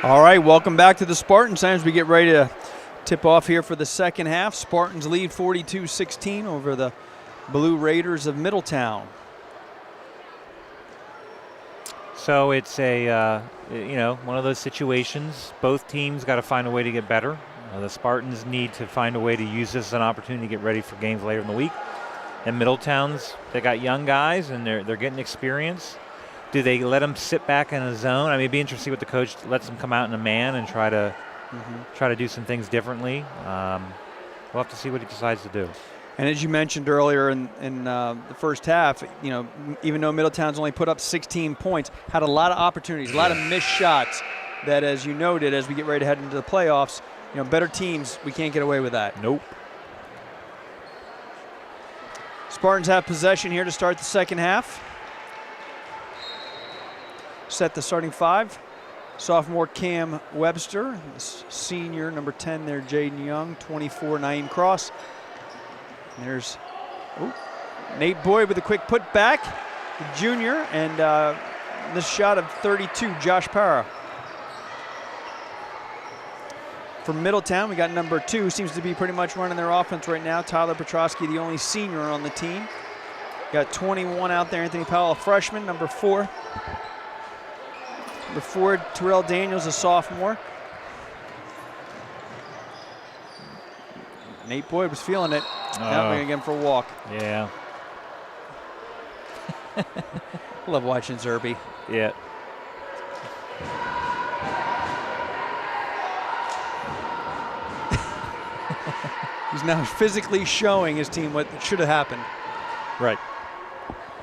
All right, welcome back to the Spartans Center as we get ready to tip off here for the second half. Spartans lead 42-16 over the Blue Raiders of Middletown. So it's a, one of those situations. Both teams got to find a way to get better. The Spartans need to find a way to use this as an opportunity to get ready for games later in the week. And Middletown's, they got young guys and they're getting experience. Do they let them sit back in a zone? I mean, it'd be interesting what the coach lets them come out in a man and try to do some things differently. We'll have to see what he decides to do. And as you mentioned earlier in the first half, even though Middletown's only put up 16 points, had a lot of opportunities, a lot of missed shots that, as you noted, as we get ready to head into the playoffs, better teams, we can't get away with that. Nope. Spartans have possession here to start the second half. Set the starting five. Sophomore Cam Webster, senior number 10 there, Jaden Young, 24 Naeem Cross. And there's Nate Boyd with a quick put back, the junior, and this shot of 32, Josh Parra. From Middletown, we got number 2, seems to be pretty much running their offense right now. Tyler Petrosky, the only senior on the team. Got 21 out there, Anthony Powell, a freshman, number 4. Number 4, Terrell Daniels, a sophomore. Nate Boyd was feeling it. Now we're going to get him for a walk. Yeah. Love watching Zerby. Yeah. He's now physically showing his team what should have happened. Right.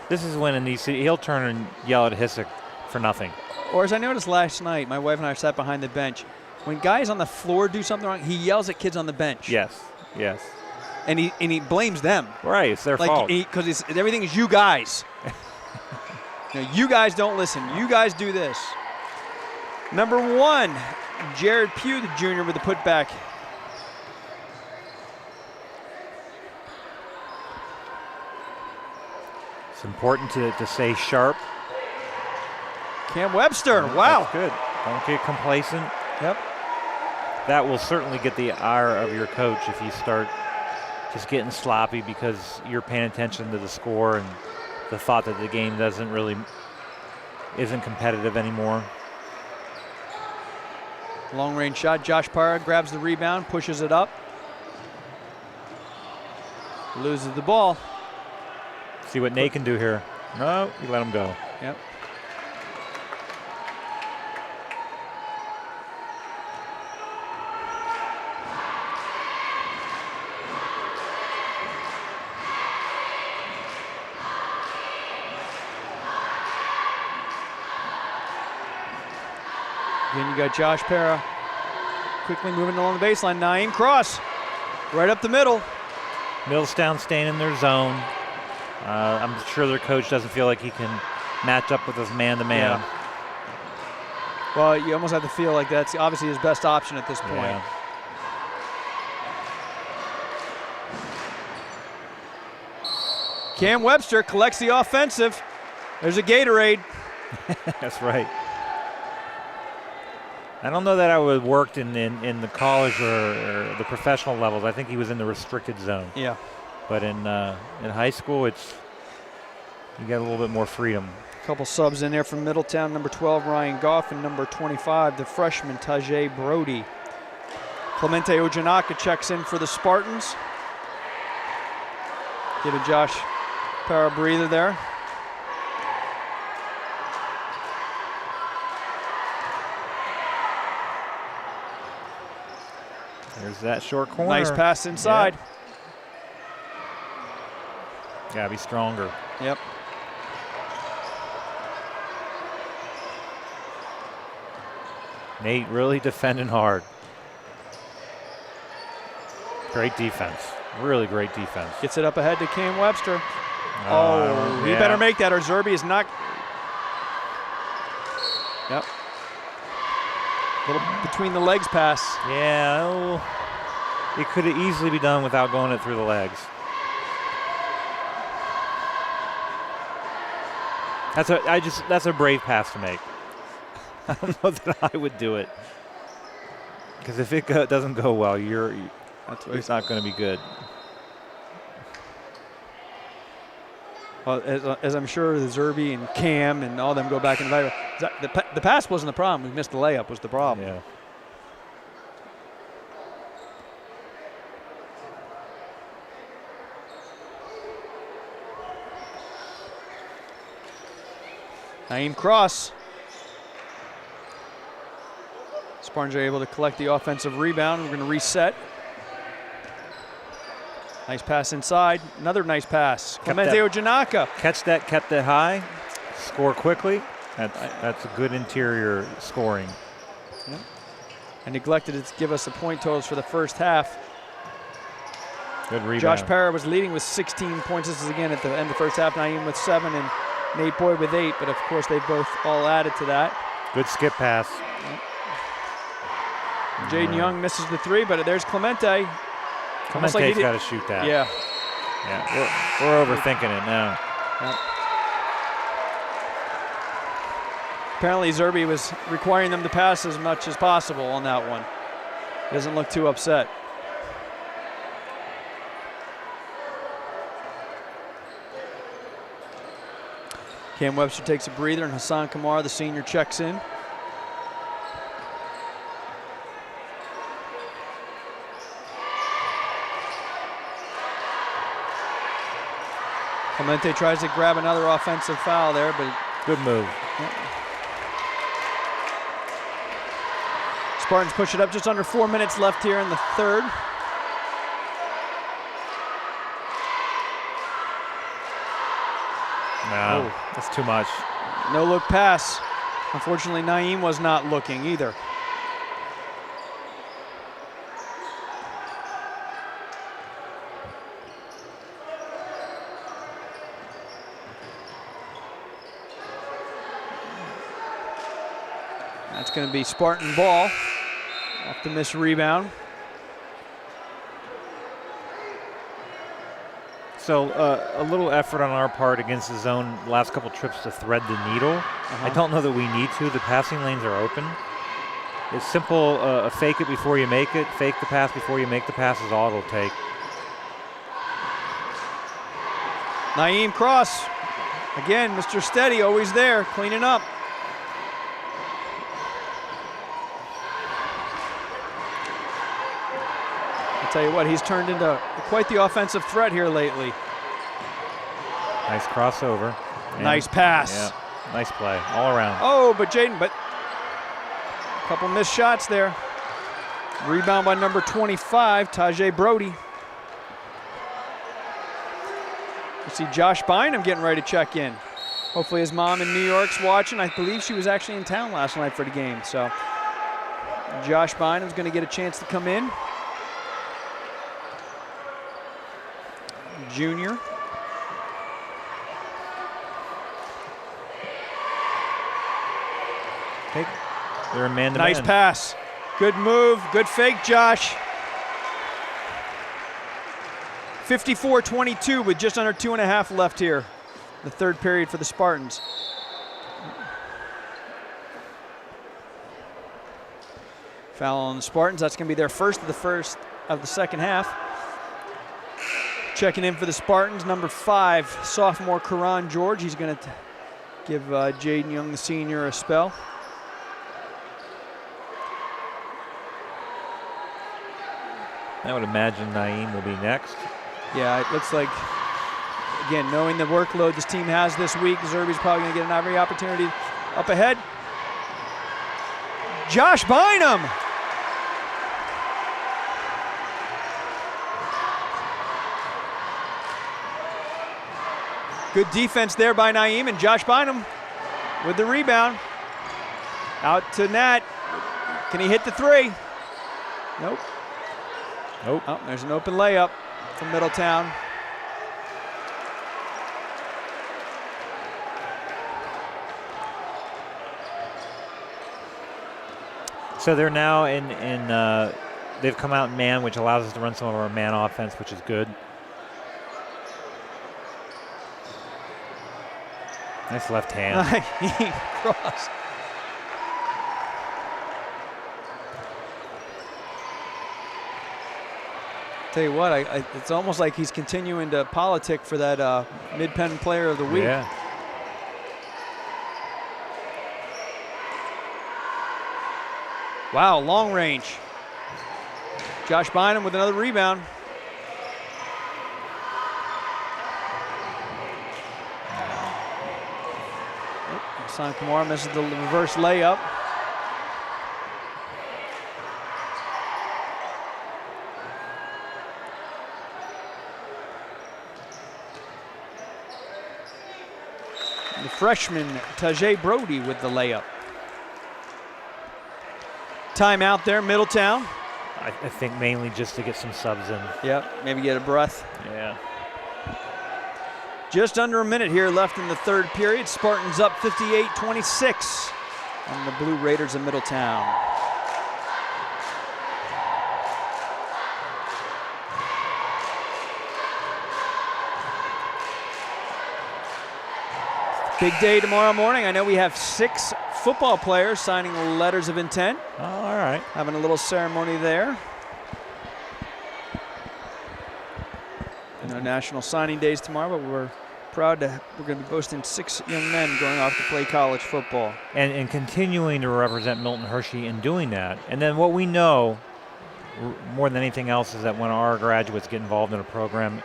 This is when he'll turn and yell at Hissick for nothing. Or as I noticed last night, my wife and I sat behind the bench. When guys on the floor do something wrong, he yells at kids on the bench. Yes. And he blames them. Right, it's their fault. Because everything is you guys. You guys don't listen. You guys do this. Number 1, Jared Pugh, the junior, with the putback. It's important to stay sharp. Cam Webster, wow. That's good. Don't get complacent. Yep. That will certainly get the ire of your coach if you start just getting sloppy because you're paying attention to the score and the thought that the game isn't competitive anymore. Long range shot. Josh Parra grabs the rebound, pushes it up. Loses the ball. See what Nate can do here. No, you let him go. Yep. Again, you got Josh Para quickly moving along the baseline. Naeem cross right up the middle. Middletown staying in their zone. I'm sure their coach doesn't feel like he can match up with us man-to-man. Yeah. Well, you almost have to feel like that's obviously his best option at this point. Yeah. Cam Webster collects the offensive. There's a Gatorade. That's right. I don't know that I would have worked in the college or the professional levels. I think he was in the restricted zone. Yeah. But in high school, you get a little bit more freedom. A couple subs in there from Middletown. Number 12, Ryan Goff, and number 25, the freshman, Tajay Brody. Clemente Ojanaka checks in for the Spartans. Giving Josh Para a breather there. There's that short corner. Nice pass inside. Yep. Gotta be stronger. Yep. Nate really defending hard. Great defense. Really great defense. Gets it up ahead to Cam Webster. He yeah. better make that or Zerby is not. Yep. Little between the legs pass. Yeah, it could have easily be done without going it through the legs. That's a brave pass to make. I don't know that I would do it, because if it doesn't go well, it's not going to be good. Well, as I'm sure the Zerby and Cam and all them go back and the pass wasn't the problem. We missed the layup was the problem. Yeah. Naeem cross. Spartans are able to collect the offensive rebound. We're going to reset. Nice pass inside. Another nice pass. Clemente Ojanaka. Catch that, kept it high, score quickly. That's a good interior scoring. Yep. I neglected to give us the point totals for the first half. Good rebound. Josh Para was leading with 16 points. This is again at the end of the first half. Naeem with 7 and Nate Boyd with 8. But of course they both all added to that. Good skip pass. Yep. Jaden Young misses the 3, but there's Clemente. Clemente's got to shoot that. Yeah. Yeah. We're overthinking it now. Yep. Apparently Zerby was requiring them to pass as much as possible on that one. Doesn't look too upset. Cam Webster takes a breather, and Hassan Kamara, the senior, checks in. Clemente tries to grab another offensive foul there, but good move. Yeah. Spartans push it up, just under 4 minutes left here in the third. No, that's too much. No look pass. Unfortunately, Naeem was not looking either. That's going to be Spartan ball off the missed rebound. So a little effort on our part against the zone last couple trips to thread the needle. I don't know that we need to. The passing lanes are open. It's simple, fake it before you make it. Fake the pass before you make the pass is all it'll take. Naeem cross. Again, Mr. Steady always there, cleaning up. Tell you what, he's turned into quite the offensive threat here lately. Nice crossover. Nice pass. Yeah, nice play all around. Oh, but a couple missed shots there. Rebound by number 25, Tajay Brody. You see Josh Bynum getting ready to check in. Hopefully his mom in New York's watching. I believe she was actually in town last night for the game. So Josh Bynum's going to get a chance to come in. Junior. Okay. They're a man-to-man. Nice pass. Good move. Good fake, Josh. 54-22 with just under 2.5 left here. The third period for the Spartans. Foul on the Spartans. That's going to be their first of the second half. Checking in for the Spartans, number 5, sophomore Karan George. He's going to give Jaden Young, the senior, a spell. I would imagine Naeem will be next. Yeah, it looks like, again, knowing the workload this team has this week, Zerby's probably going to get every opportunity up ahead. Josh Bynum. Good defense there by Naeem, and Josh Bynum with the rebound. Out to Nat. Can he hit the 3? Nope. Nope. Oh, there's an open layup from Middletown. So they're now they've come out in man, which allows us to run some of our man offense, which is good. Nice left hand. Cross. Tell you what, it's almost like he's continuing to politic for that Mid-Penn Player of the Week. Yeah. Wow, long range. Josh Bynum with another rebound. Hassan Kumar misses the reverse layup. The freshman, Tajay Brody, with the layup. Timeout there, Middletown. I think mainly just to get some subs in. Yep, maybe get a breath. Yeah. Just under a minute here left in the third period. Spartans up 58-26 on the Blue Raiders of Middletown. Big day tomorrow morning. I know we have 6 football players signing letters of intent. Oh, all right. Having a little ceremony there. I know National Signing Day is tomorrow, but we're proud we're going to be boasting 6 young men going off to play college football. And continuing to represent Milton Hershey in doing that. And then what we know more than anything else is that when our graduates get involved in a program,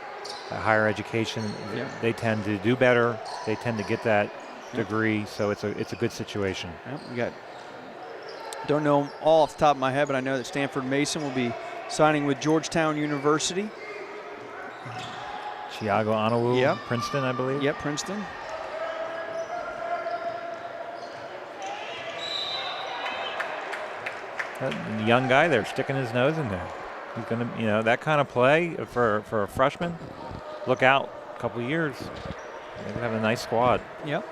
higher education, they tend to do better. They tend to get that degree, so it's a good situation. Yep, don't know them all off the top of my head, but I know that Stanford Mason will be signing with Georgetown University. Chiago Anawu, Princeton, I believe. Yep, Princeton. That young guy there sticking his nose in there. He's going to, that kind of play for a freshman. Look out, a couple of years. They have a nice squad. Yep.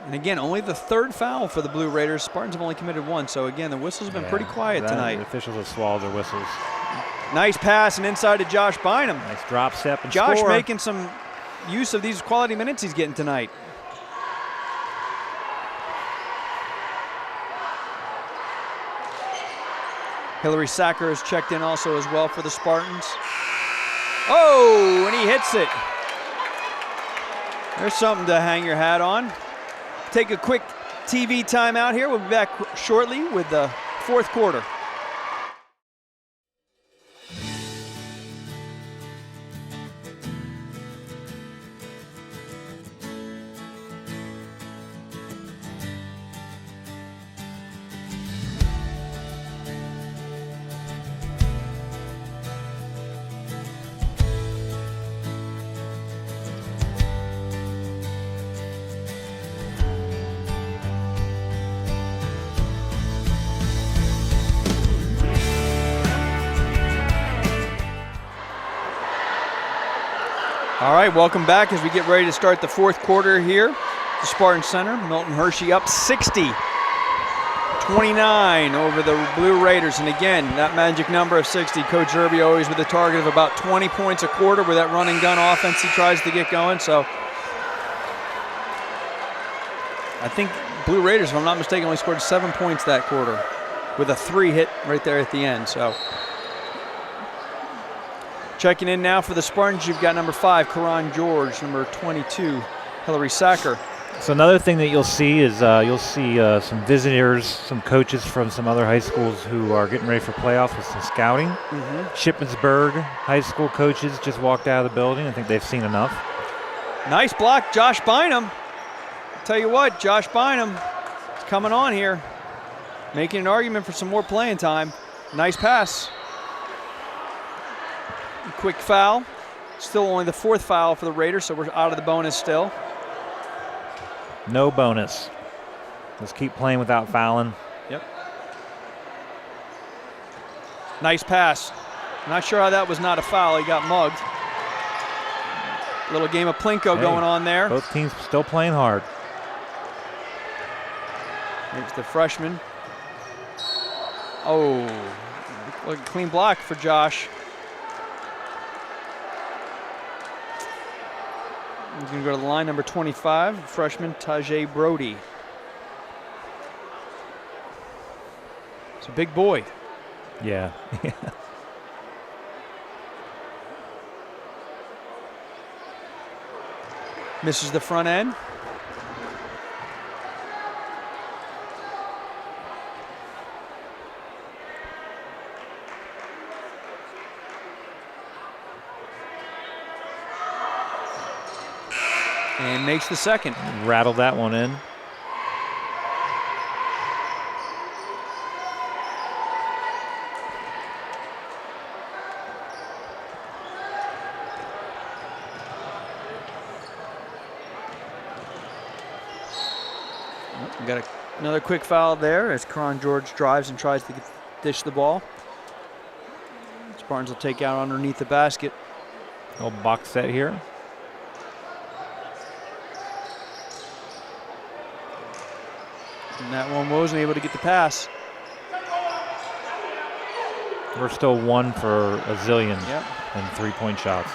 And again, only the 3rd foul for the Blue Raiders. Spartans have only committed 1, so again, the whistles have been pretty quiet tonight. The officials have swallowed their whistles. Nice pass and inside to Josh Bynum. Nice drop step and Josh score. making some use of these quality minutes he's getting tonight. Hillary Sacker has checked in also as well for the Spartans. Oh, and he hits it. There's something to hang your hat on. Take a quick TV timeout here. We'll be back shortly with the 4th quarter. All right, welcome back as we get ready to start the fourth quarter here at the Spartan Center. Milton Hershey up 60-29 over the Blue Raiders. And again, that magic number of 60, Coach Irby always with a target of about 20 points a quarter with that run and gun offense he tries to get going. So I think Blue Raiders, if I'm not mistaken, only scored 7 points that quarter with a 3 hit right there at the end. So checking in now for the Spartans, you've got number 5, Karan George, number 22, Hillary Sacker. So another thing that you'll see is some visitors, some coaches from some other high schools who are getting ready for playoffs with some scouting. Shippensburg high school coaches just walked out of the building. I think they've seen enough. Nice block, Josh Bynum. I'll tell you what, Josh Bynum is coming on here, making an argument for some more playing time. Nice pass. Quick foul. Still only the 4th foul for the Raiders, so we're out of the bonus still. No bonus. Let's keep playing without fouling. Yep. Nice pass. Not sure how that was not a foul. He got mugged. Little game of Plinko going on there. Both teams still playing hard. Here's the freshman. Oh, look, clean block for Josh. He's going to go to the line, number 25, freshman Tajay Brody. It's a big boy. Yeah. Misses the front end. And makes the second. Rattled that one in. We got another quick foul there as Karan George drives and tries to dish the ball. Spartans will take out underneath the basket. Little box set here. And that one wasn't able to get the pass. We're still 1 for a zillion Yep. and 3-point shots.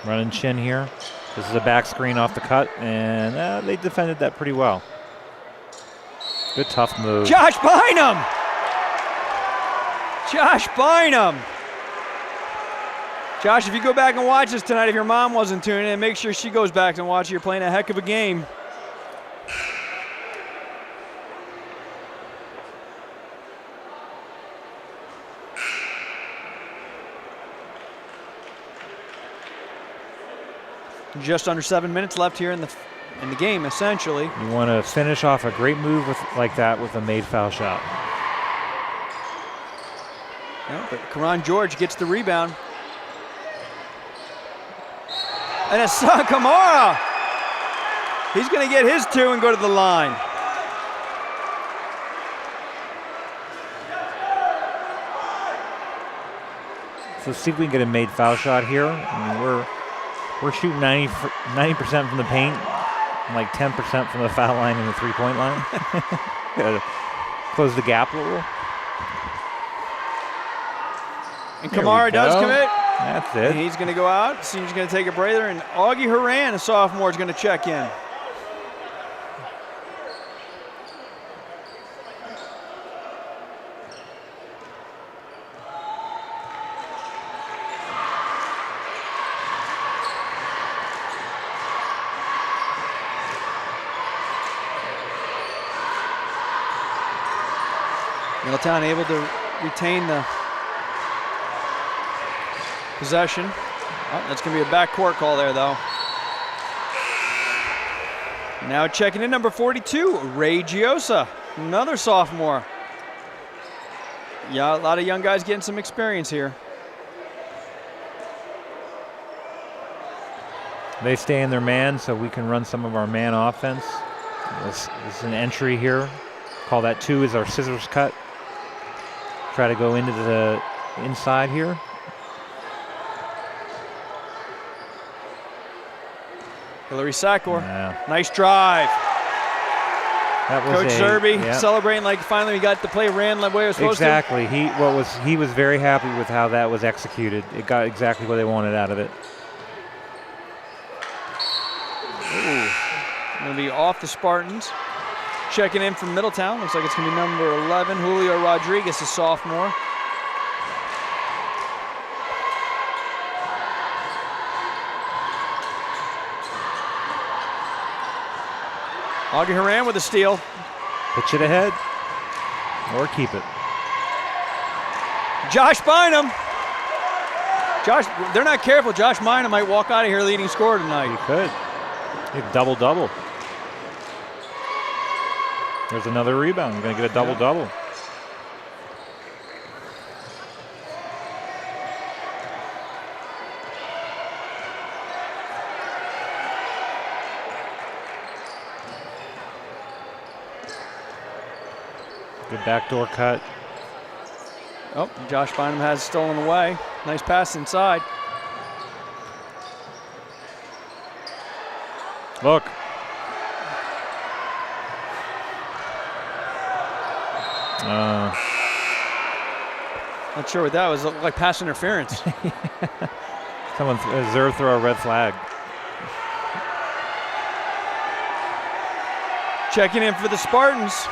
Running chin here. This is a back screen off the cut, and they defended that pretty well. Good tough move. Josh Bynum! Josh Bynum! Josh, if you go back and watch this tonight, if your mom wasn't tuning in, make sure she goes back and watch. You're playing a heck of a game. Just under 7 minutes left here in the game, essentially. You want to finish off a great move like that with a made foul shot. Yeah, but Karan George gets the rebound. And it's Kamara. He's going to get his 2 and go to the line. So see if we can get a made foul shot here. I mean, we're shooting 90% from the paint, like 10% from the foul line and the 3-point line. Gotta close the gap a little. And Kamara does commit. That's it. And he's going to go out. Senior's going to take a breather, and Augie Horan, a sophomore, is going to check in. Middletown able to retain the possession. Oh, that's going to be a backcourt call there, though. Now checking in, number 42, Ray Giosa, another sophomore. Yeah, a lot of young guys getting some experience here. They stay in their man, so we can run some of our man offense. This is an entry here. Call that 2 is our scissors cut. Try to go into the inside here. Hillary Sackor, Yeah. nice drive. That was Coach Zerby yeah. celebrating like finally we got the play ran the way it was supposed Exactly. He was very happy with how that was executed. It got exactly what they wanted out of it. to. Going to be off the Spartans. Checking in from Middletown. Looks like it's going to be number 11, Julio Rodriguez, a sophomore. Augie Horan with a steal. Pitch it ahead or keep it. Josh Bynum. Josh, they're not careful. Josh Bynum might walk out of here leading scorer tonight. He could. Double-double. There's another rebound. You're going to get a double-double. Good backdoor cut. Oh, Josh Bynum has stolen away. Nice pass inside. Look. Not sure what that was. It looked like pass interference. Someone Zer throw a red flag. Checking in for the Spartans,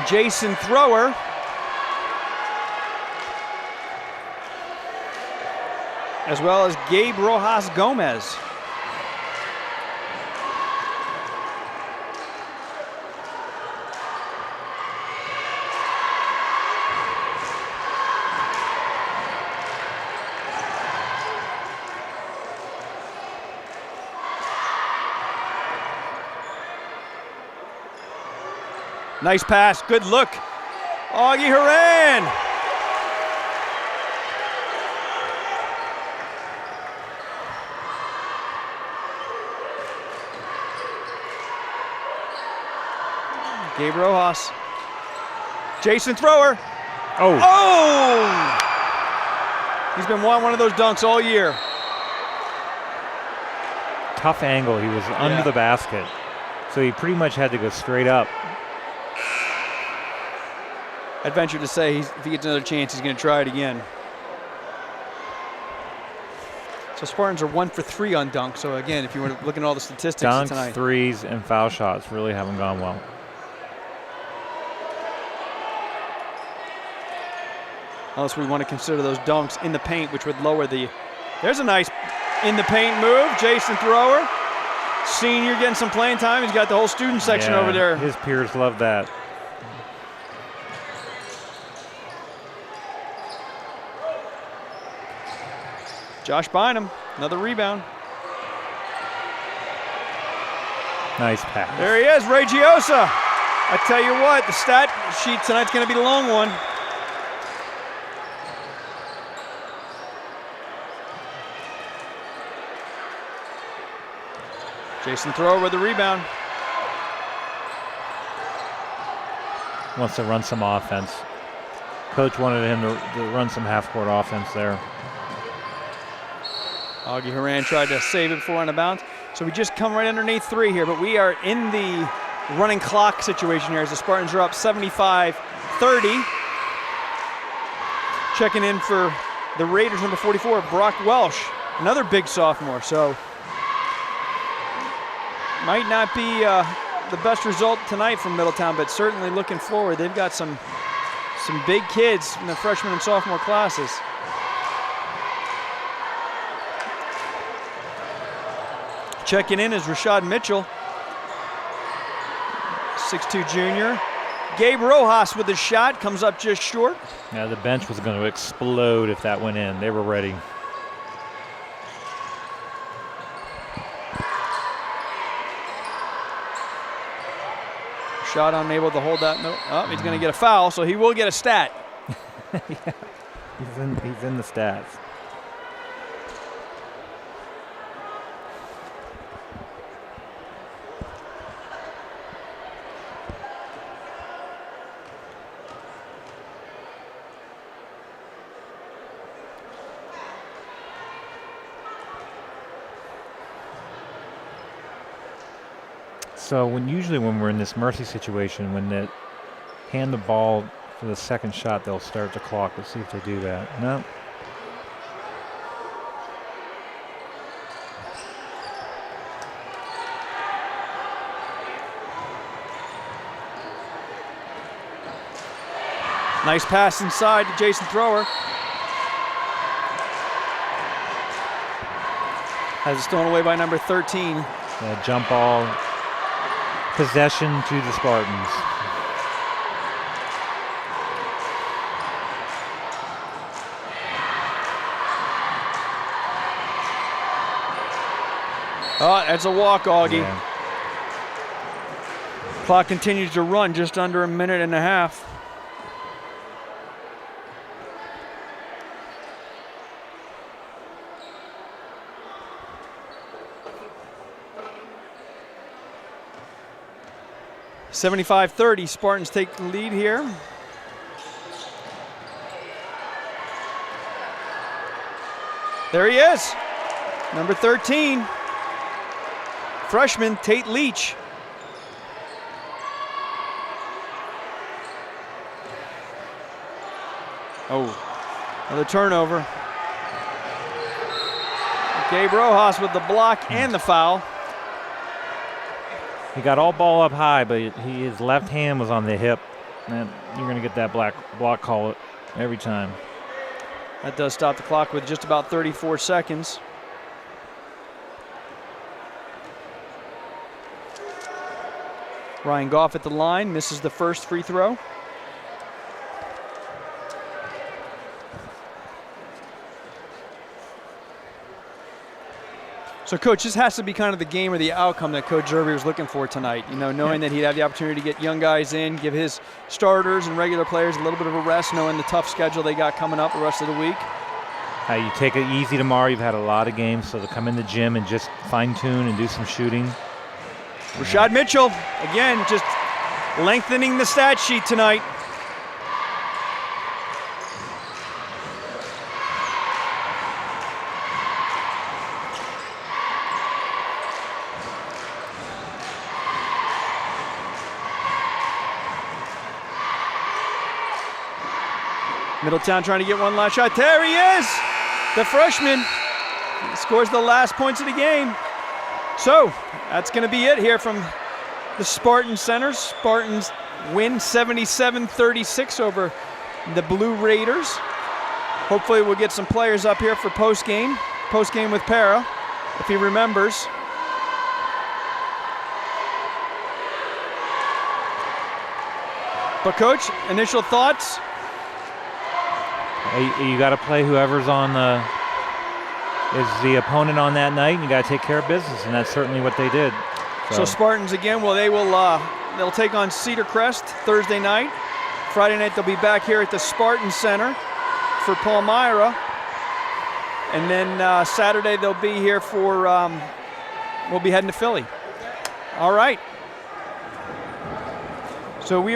Jason Thrower. As well as Gabe Rojas Gomez. Nice pass, good look. Augie Horan. Gabe Rojas. Jason Thrower. Oh. Oh! He's been wanting one of those dunks all year. Tough angle. He was under the basket. So he pretty much had to go straight up. I'd venture to say if he gets another chance, he's going to try it again. So Spartans are 1 for 3 on dunk. So again, if you were looking at all the statistics Dunks, tonight. threes, and foul shots really haven't gone well. Unless we want to consider those dunks in the paint, which would lower the... There's a nice in the paint move. Jason Thrower, senior, getting some playing time. He's got the whole student section over there. His peers love that. Josh Bynum, another rebound. Nice pass. There he is, Ray Giosa. I tell you what, the stat sheet tonight's going to be the long one. Jason Thrower with the rebound. Wants to run some offense. Coach wanted him to run some half-court offense there. Augie Horan tried to save it before on a bounce. So we just come right underneath 3 here, but we are in the running clock situation here as the Spartans are up 75-30. Checking in for the Raiders, number 44, Brock Welsh, another big sophomore. So might not be the best result tonight from Middletown, but certainly looking forward. They've got some big kids in the freshman and sophomore classes. Checking in is Rashad Mitchell, 6'2" junior. Gabe Rojas with his shot, comes up just short. Yeah, the bench was going to explode if that went in. They were ready. Shot unable to hold that. No, oh, he's going to get a foul, so he will get a stat. Yeah, he's in the stats. So usually when we're in this mercy situation, when they hand the ball for the second shot, they'll start the clock. Let's see if they do that. No. Nice pass inside to Jason Thrower. Has it stolen away by number 13. Jump ball. Possession to the Spartans. Oh, that's a walk, Augie. Yeah. Clock continues to run just under a minute and a half. (75-30), Spartans take the lead here. There he is, number 13, freshman Tate Leach. Oh, another turnover. Gabe Rojas with the block and the foul. He got all ball up high, but his left hand was on the hip. And you're going to get that block call every time. That does stop the clock with just about 34 seconds. Ryan Goff at the line, misses the first free throw. So, Coach, this has to be kind of the game or the outcome that Coach Zerbe was looking for tonight. You know, knowing that he'd have the opportunity to get young guys in, give his starters and regular players a little bit of a rest, knowing the tough schedule they got coming up the rest of the week. You take it easy tomorrow. You've had a lot of games, so to come in the gym and just fine-tune and do some shooting. Rashad Mitchell, again, just lengthening the stat sheet tonight. Middletown trying to get one last shot. There he is, the freshman. He scores the last points of the game. So that's going to be it here from the Spartan Centers. Spartans win 77-36 over the Blue Raiders. Hopefully we'll get some players up here for post-game with Para, if he remembers. But Coach, initial thoughts? You got to play whoever's on is the opponent on that night, and you got to take care of business, and that's certainly what they did. So Spartans again. Well, they'll take on Cedar Crest Thursday night. Friday night they'll be back here at the Spartan Center for Palmyra, and then Saturday they'll be here for. We'll be heading to Philly. All right. So we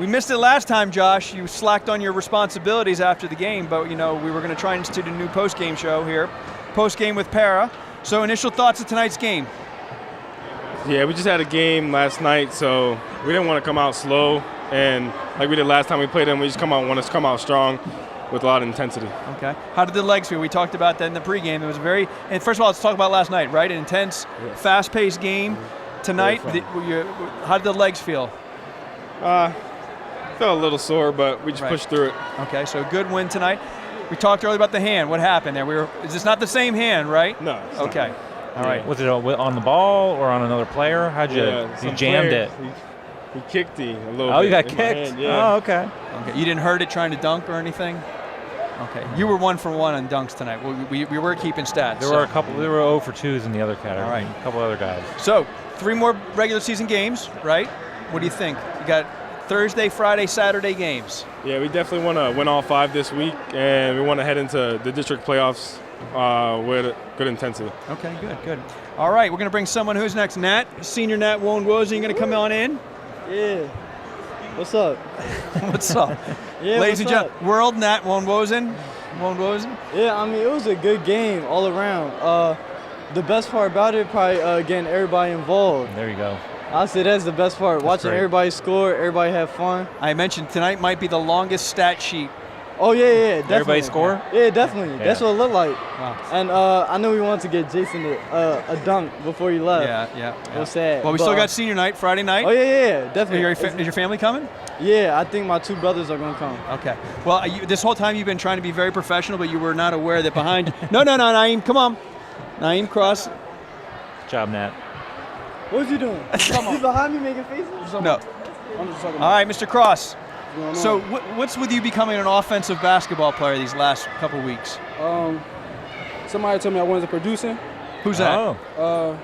missed it last time, Josh. You slacked on your responsibilities after the game, but we were going to try and institute a new post-game show here. Post-game with Para. So initial thoughts of tonight's game? Yeah, we just had a game last night, so we didn't want to come out slow. And like we did last time we played them, we just want to come out strong with a lot of intensity. Okay. How did the legs feel? We talked about that in the pregame. It was and first of all, let's talk about last night, right? An intense, fast-paced game. Tonight, how did the legs feel? Felt a little sore, but we just pushed through it. Okay, so good win tonight. We talked earlier about the hand. What happened there? Is this not the same hand, right? No. Okay. All right. Was it on the ball or on another player? How'd you? You jammed it. He kicked a little bit. Oh, you got kicked? Yeah. Oh, okay. Okay. You didn't hurt it trying to dunk or anything? Okay. You were 1 for 1 on dunks tonight. We were keeping stats. There were a couple. There were 0 for 2s in the other category. All right. A couple other guys. So 3 more regular season games, right? What do you think? You got Thursday, Friday, Saturday games. Yeah, we definitely want to win all 5 this week, and we want to head into the district playoffs with good intensity. Okay, good. All right, we're going to bring someone who's next. Nat, senior Nat Woenwosen, you going to come on in? Yeah. What's up? What's up? Yeah, ladies and gentlemen, World Nat Woenwosen. Yeah, I mean, it was a good game all around. The best part about it, probably getting everybody involved. There you go. Honestly, that's the best part. Watching great. everybody score, everybody have fun. I mentioned tonight might be the longest stat sheet. Oh, yeah, definitely. Everybody score? Yeah, definitely. Yeah. That's what it looked like. Wow. And I knew we wanted to get Jason a dunk before he left. Yeah. It was sad. Well, we but, still got senior night, Friday night. Oh, yeah, definitely. Is your family coming? Yeah, I think my 2 brothers are going to come. Okay. Well, this whole time you've been trying to be very professional, but you were not aware that behind you. No, Naeem, come on. Naeem, cross. Good job, Nat. What was you doing? You behind me making faces? No. I'm just talking All right, Mr. Cross. about So what's with you becoming an offensive basketball player these last couple weeks? Somebody told me I wanted to produce him. Who's that? Oh.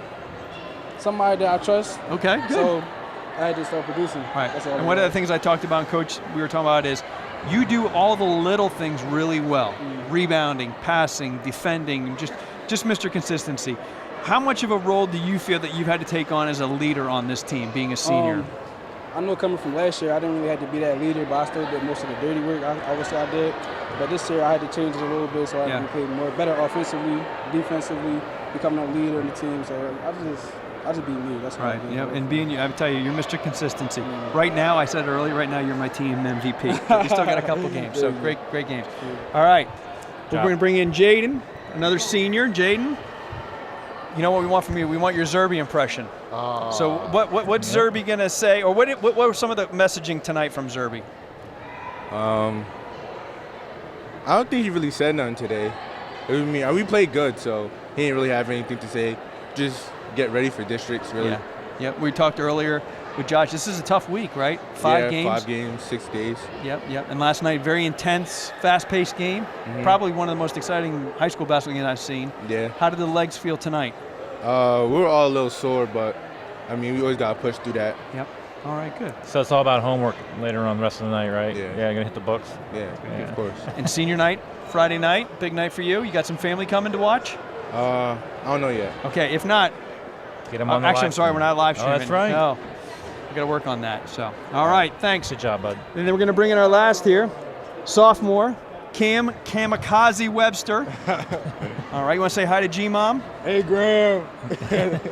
Somebody that I trust. Okay, good. So I had to start producing. All right. That's all And one of the things I talked about, and Coach, we were talking about is you do all the little things really well. Rebounding, passing, defending, just Mr. Consistency. How much of a role do you feel that you've had to take on as a leader on this team, being a senior? I know coming from last year, I didn't really have to be that leader, but I still did most of the dirty work. I would say I did. But this year, I had to change it a little bit so I could play better offensively, defensively, becoming a leader in the team. So I just be me. That's what Right. I do. Yeah. And being you, I tell you, you're Mr. Consistency. Right now, I said earlier, right now you're my team MVP. But you still got a couple games, so great games. All right. We're going to bring in Jaden, another senior. Jaden, you know what we want from you? We want your Zerby impression. So what's Zerby going to say, or what were some of the messaging tonight from Zerby? I don't think he really said nothing today. We played good, so he didn't really have anything to say. Just get ready for districts, really. Yeah. We talked earlier with Josh. This is a tough week, right? 5 games. 5 games, 6 days. Yep. And last night, very intense, fast-paced game. Mm-hmm. Probably one of the most exciting high school basketball games I've seen. Yeah. How did the legs feel tonight? We were all a little sore, but we always got to push through that. Yep. All right, good. So it's all about homework later on the rest of the night, right? Yeah. Yeah, you're going to hit the books? Yeah, of course. And senior night, Friday night, big night for you. You got some family coming to watch? I don't know yet. Okay, if not, Get them on the actually, live I'm sorry, stream. we're not live streaming. Oh, that's right. No. We got to work on that. So, all right, thanks. Good job, bud. And then we're going to bring in our last here, sophomore, Cam Kamikaze Webster. All right, you want to say hi to G-Mom? Hey, Graham.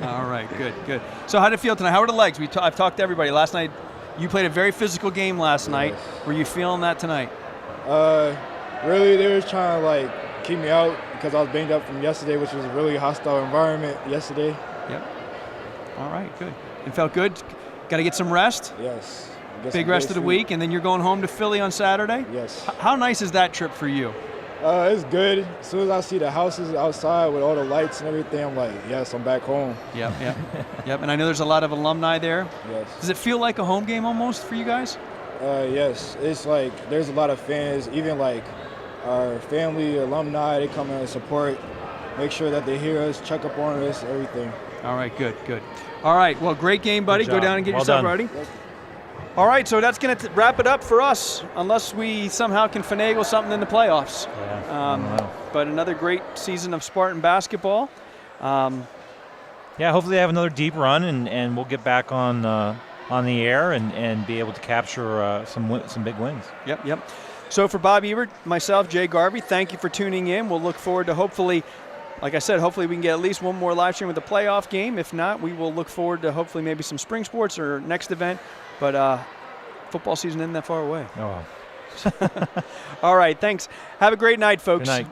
All right, good. So how did it feel tonight? How were the legs? I've talked to everybody. Last night, you played a very physical game last night. Were you feeling that tonight? Really, they were trying to keep me out because I was banged up from yesterday, which was a really hostile environment yesterday. Yep. All right, good. It felt good? Got to get some rest? Yes. Big rest of the week, and then you're going home to Philly on Saturday? Yes. How nice is that trip for you? It's good. As soon as I see the houses outside with all the lights and everything, I'm like, yes, I'm back home. Yep. And I know there's a lot of alumni there. Yes. Does it feel like a home game almost for you guys? Yes. It's there's a lot of fans, even our family, alumni, they come and support, make sure that they hear us, check up on us, everything. All right, good. All right, well, great game, buddy. Go down and get Well yourself done. ready. All right, so that's going to wrap it up for us, unless we somehow can finagle something in the playoffs. Yeah, but another great season of Spartan basketball. Yeah, hopefully they have another deep run, and we'll get back on the air and be able to capture some big wins. Yep. So for Bob Ebert, myself, Jay Garvey, thank you for tuning in. We'll look forward to hopefully we can get at least one more live stream with the playoff game. If not, we will look forward to hopefully maybe some spring sports or next event. But football season isn't that far away. Oh, well. All right, thanks. Have a great night, folks. Good night.